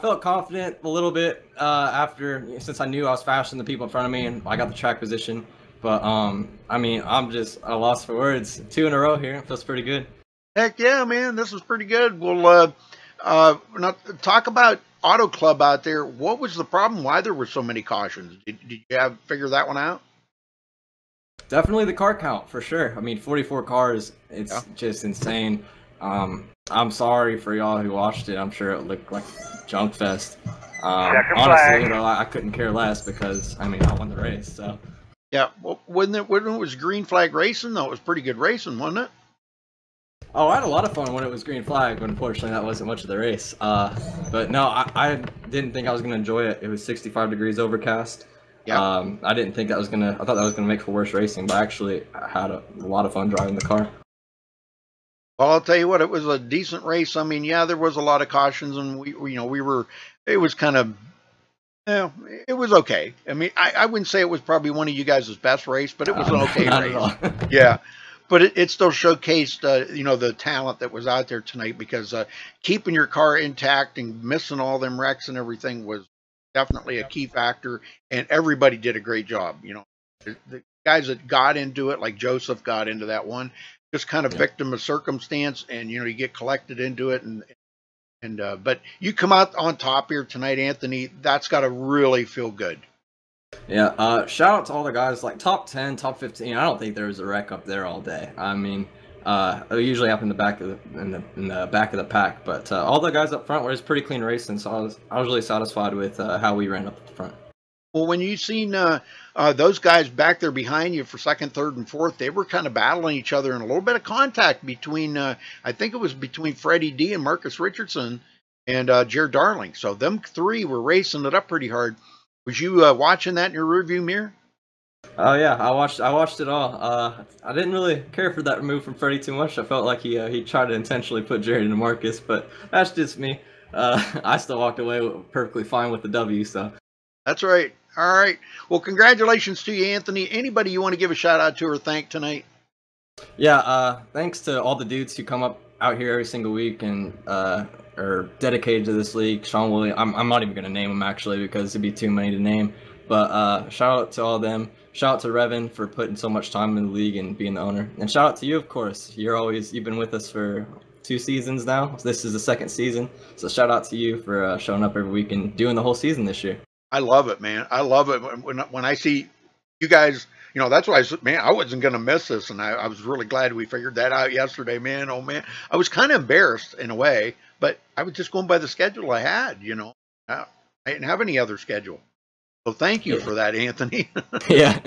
felt confident a little bit since I knew I was faster than the people in front of me and I got the track position. But I mean, I'm just at a loss for words. 2 in a row here. It feels pretty good. Heck yeah, man. This was pretty good. We'll now talk about Auto Club out there. What was the problem? Why there were so many cautions? Did you figure that one out? Definitely the car count, for sure. I mean, 44 cars. It's just insane. I'm sorry for y'all who watched it. I'm sure it looked like junk fest. Honestly, you know, I couldn't care less because, I mean, I won the race, so. Yeah, well, when it was green flag racing, though, it was pretty good racing, wasn't it? Oh, I had a lot of fun when it was green flag, but unfortunately that wasn't much of the race. But no, I didn't think I was going to enjoy it. It was 65 degrees overcast. Yeah. I didn't think that was going to, I thought that was going to make for worse racing, but actually I had a lot of fun driving the car. Well, I'll tell you what, it was a decent race. I mean, yeah, there was a lot of cautions, and it was kind of, it was okay. I mean, I wouldn't say it was probably one of you guys' best race, but it was an okay not race. At all. Yeah, but it still showcased, the talent that was out there tonight, because keeping your car intact and missing all them wrecks and everything was definitely a key factor, and everybody did a great job. You know, the guys that got into it, like Joseph got into that one, just kind of victim of circumstance, and you get collected into it, but you come out on top here tonight, Anthony. That's got to really feel good. Yeah, shout out to all the guys, like top 10, top 15. I don't think there was a wreck up there all day. I mean, it usually happened in the back of the pack, but all the guys up front were pretty clean racing, so I was really satisfied with how we ran up at the front. Well, when you seen those guys back there behind you for second, third, and fourth, they were kind of battling each other, and a little bit of contact between, I think it was between Freddie D and Marcus Richardson and Jared Darling. So them three were racing it up pretty hard. Was you watching that in your rearview mirror? Oh yeah, I watched it all. I didn't really care for that move from Freddie too much. I felt like he tried to intentionally put Jared into Marcus, but that's just me. I still walked away perfectly fine with the W. So That's right. All right. Well, congratulations to you, Anthony. Anybody you want to give a shout out to or thank tonight? yeah, thanks to all the dudes who come up out here every single week and are dedicated to this league. Sean Williams, I'm not even gonna name them actually because it'd be too many to name. But shout out to all of them. Shout out to Revan for putting so much time in the league and being the owner. And shout out to you, of course. You've been with us for 2 seasons now. This is the 2nd season. So shout out to you for showing up every week and doing the whole season this year. I love it, man. I love it when I see you guys. You know, that's why I said, man, I wasn't going to miss this, and I was really glad we figured that out yesterday, man. Oh man, I was kind of embarrassed in a way, but I was just going by the schedule I had. You know, I didn't have any other schedule. So thank you for that, Anthony. Yeah.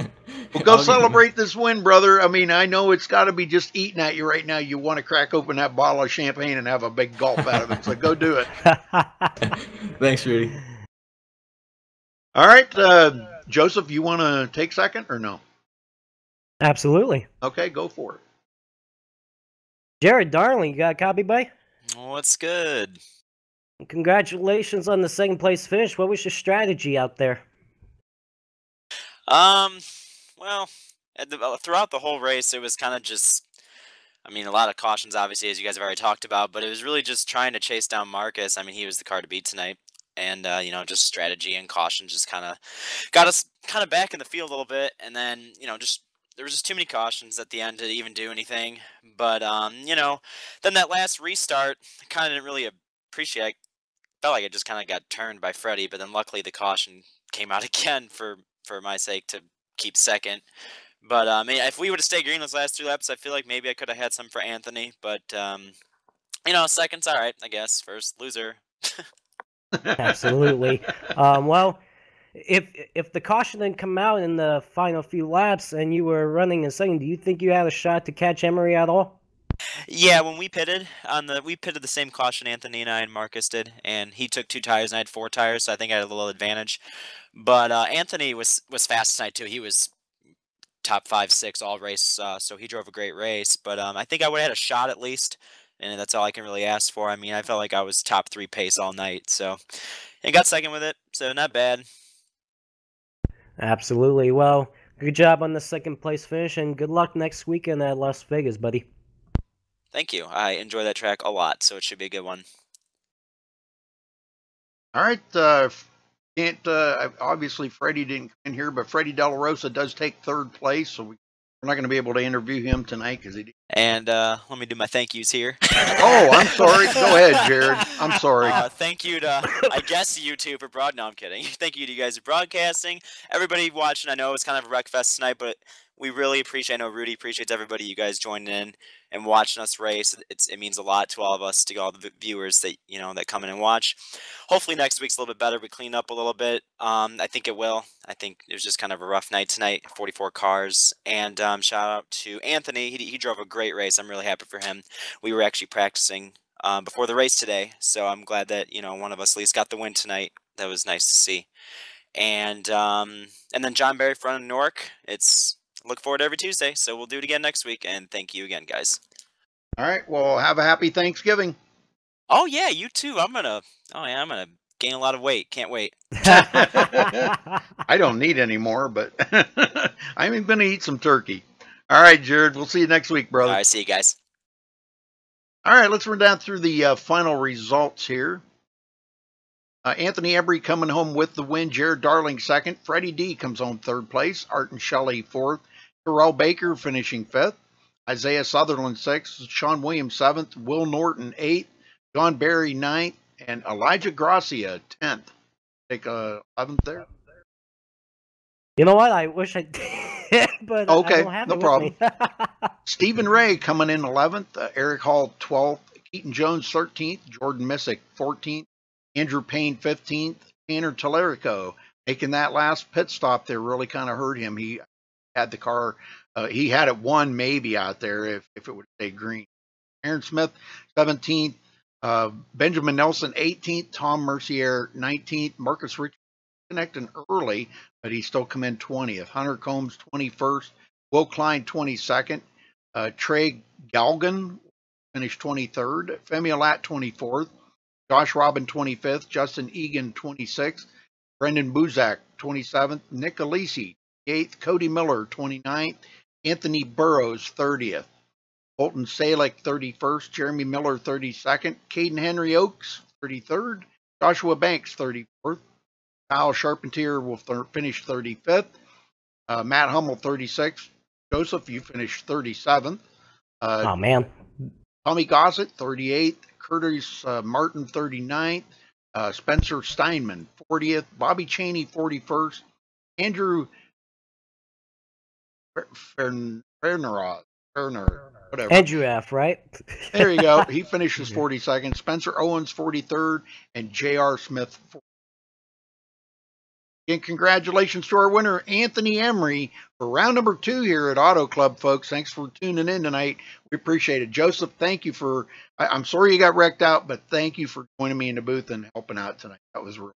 Well, go celebrate this win, brother. I mean, I know it's got to be just eating at you right now. You want to crack open that bottle of champagne and have a big gulp out of it. So go do it. Thanks, Rudy. All right, Joseph, you want to take second or no? Absolutely. Okay, go for it. Jared Darling, you got a copy, buddy? What's good? Congratulations on the 2nd place finish. What was your strategy out there? Well, throughout the whole race, it was kind of just, I mean, a lot of cautions, obviously, as you guys have already talked about, but it was really just trying to chase down Marcus. I mean, he was the car to beat tonight. And, you know, just strategy and caution just kind of got us kind of back in the field a little bit. And then, you know, there was just too many cautions at the end to even do anything. But, you know, then that last restart, I kind of didn't really appreciate. I felt like it just kind of got turned by Freddie, but then luckily the caution came out again for my sake to keep 2nd. But I mean, if we would have stayed green those last 3 laps, I feel like maybe I could have had some for Anthony. But you know, 2nd's all right, I guess. 1st, loser. Absolutely. Well, if the caution didn't come out in the final few laps and you were running in 2nd, do you think you had a shot to catch Emery at all? Yeah, when we pitted the same caution Anthony and I and Marcus did, and he took 2 tires and I had 4 tires, so I think I had a little advantage. But Anthony was fast tonight too. He was top 5, 6 all race, so he drove a great race. But I think I would have had a shot at least, and that's all I can really ask for. I mean, I felt like I was top 3 pace all night, so and got 2nd with it, so not bad. Absolutely. Well, good job on the 2nd place finish, and good luck next weekend at Las Vegas, buddy. Thank you. I enjoy that track a lot, so it should be a good one. All right. Obviously Freddie didn't come in here, but Freddie De La Rosa does take 3rd place, so we're not going to be able to interview him tonight because he did. And let me do my thank yous here. Oh, I'm sorry. Go ahead, Jared. I'm sorry. Thank you to, I guess, you two for No, I'm kidding. Thank you to you guys for broadcasting. Everybody watching, I know it's kind of a wreck fest tonight, but we really appreciate, I know Rudy appreciates everybody, you guys joining in and watching us race. It means a lot to all of us, to all the viewers that, you know, that come in and watch. Hopefully next week's a little bit better. We clean up a little bit. I think it will. I think it was just kind of a rough night tonight, 44 cars. And shout out to Anthony. He drove a great race. I'm really happy for him. We were actually practicing before the race today, so I'm glad that, you know, one of us at least got the win tonight. That was nice to see. And then John Barry from Newark. Look forward to every Tuesday, so we'll do it again next week, and thank you again, guys. All right, well, have a happy Thanksgiving. Oh, yeah, you too. I'm gonna gain a lot of weight. Can't wait. I don't need any more, but I'm going to eat some turkey. All right, Jared, we'll see you next week, brother. All right, see you guys. All right, let's run down through the final results here. Anthony Embry coming home with the win. Jared Darling 2nd. Freddie D comes home 3rd place. Art and Shelley 4th. Terrell Baker finishing 5th. Isaiah Sutherland 6th. Sean Williams 7th. Will Norton 8th. John Barry 9th. And Elijah Gracia 10th. Take 11th there. You know what? I wish I did, but okay, I don't have no it problem. with me. Stephen Ray coming in 11th. Eric Hall 12th. Keaton Jones 13th. Jordan Missick 14th. Andrew Payne 15th. Tanner Tellerico making that last pit stop there really kind of hurt him. He had the car, he had it won maybe out there if it would stay green. Aaron Smith 17th. Benjamin Nelson 18th. Tom Mercier 19th. Marcus Richards connecting early, but he still come in 20th. Hunter Combs 21st. Will Klein 22nd. Trey Galgan finished 23rd. Femi Alat 24th. Josh Robin 25th. Justin Egan 26th. Brendan Buzak 27th. Nick Alisi 8th. Cody Miller 29th. Anthony Burrows 30th. Bolton Salek 31st. Jeremy Miller 32nd. Caden Henry Oaks 33rd. Joshua Banks 34th. Kyle Charpentier will finish 35th. Matt Hummel 36th. Joseph, you finished 37th. Oh, man. Tommy Gossett 38th. Curtis Martin 39th. Spencer Steinman 40th. Bobby Cheney 41st. Andrew Ferner, whatever. Andrew F., right? There you go. He finishes 42nd. Spencer Owens 43rd. And J.R. Smith 40th. Again, congratulations to our winner, Anthony Emery, for round number 2 here at Auto Club, folks. Thanks for tuning in tonight. We appreciate it. Joseph, thank you for, I'm sorry you got wrecked out, but thank you for joining me in the booth and helping out tonight. That was real.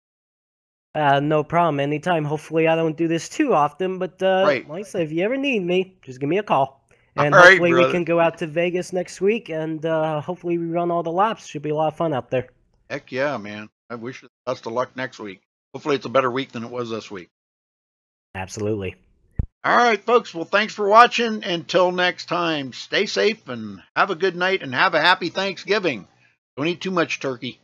No problem. Anytime. Hopefully I don't do this too often, but right. Like I said, if you ever need me, just give me a call. And all hopefully right, we can go out to Vegas next week, and hopefully we run all the laps. Should be a lot of fun out there. Heck yeah, man. I wish you the best of luck next week. Hopefully it's a better week than it was this week. Absolutely. All right, folks. Well, thanks for watching. Until next time, stay safe and have a good night and have a happy Thanksgiving. Don't eat too much turkey.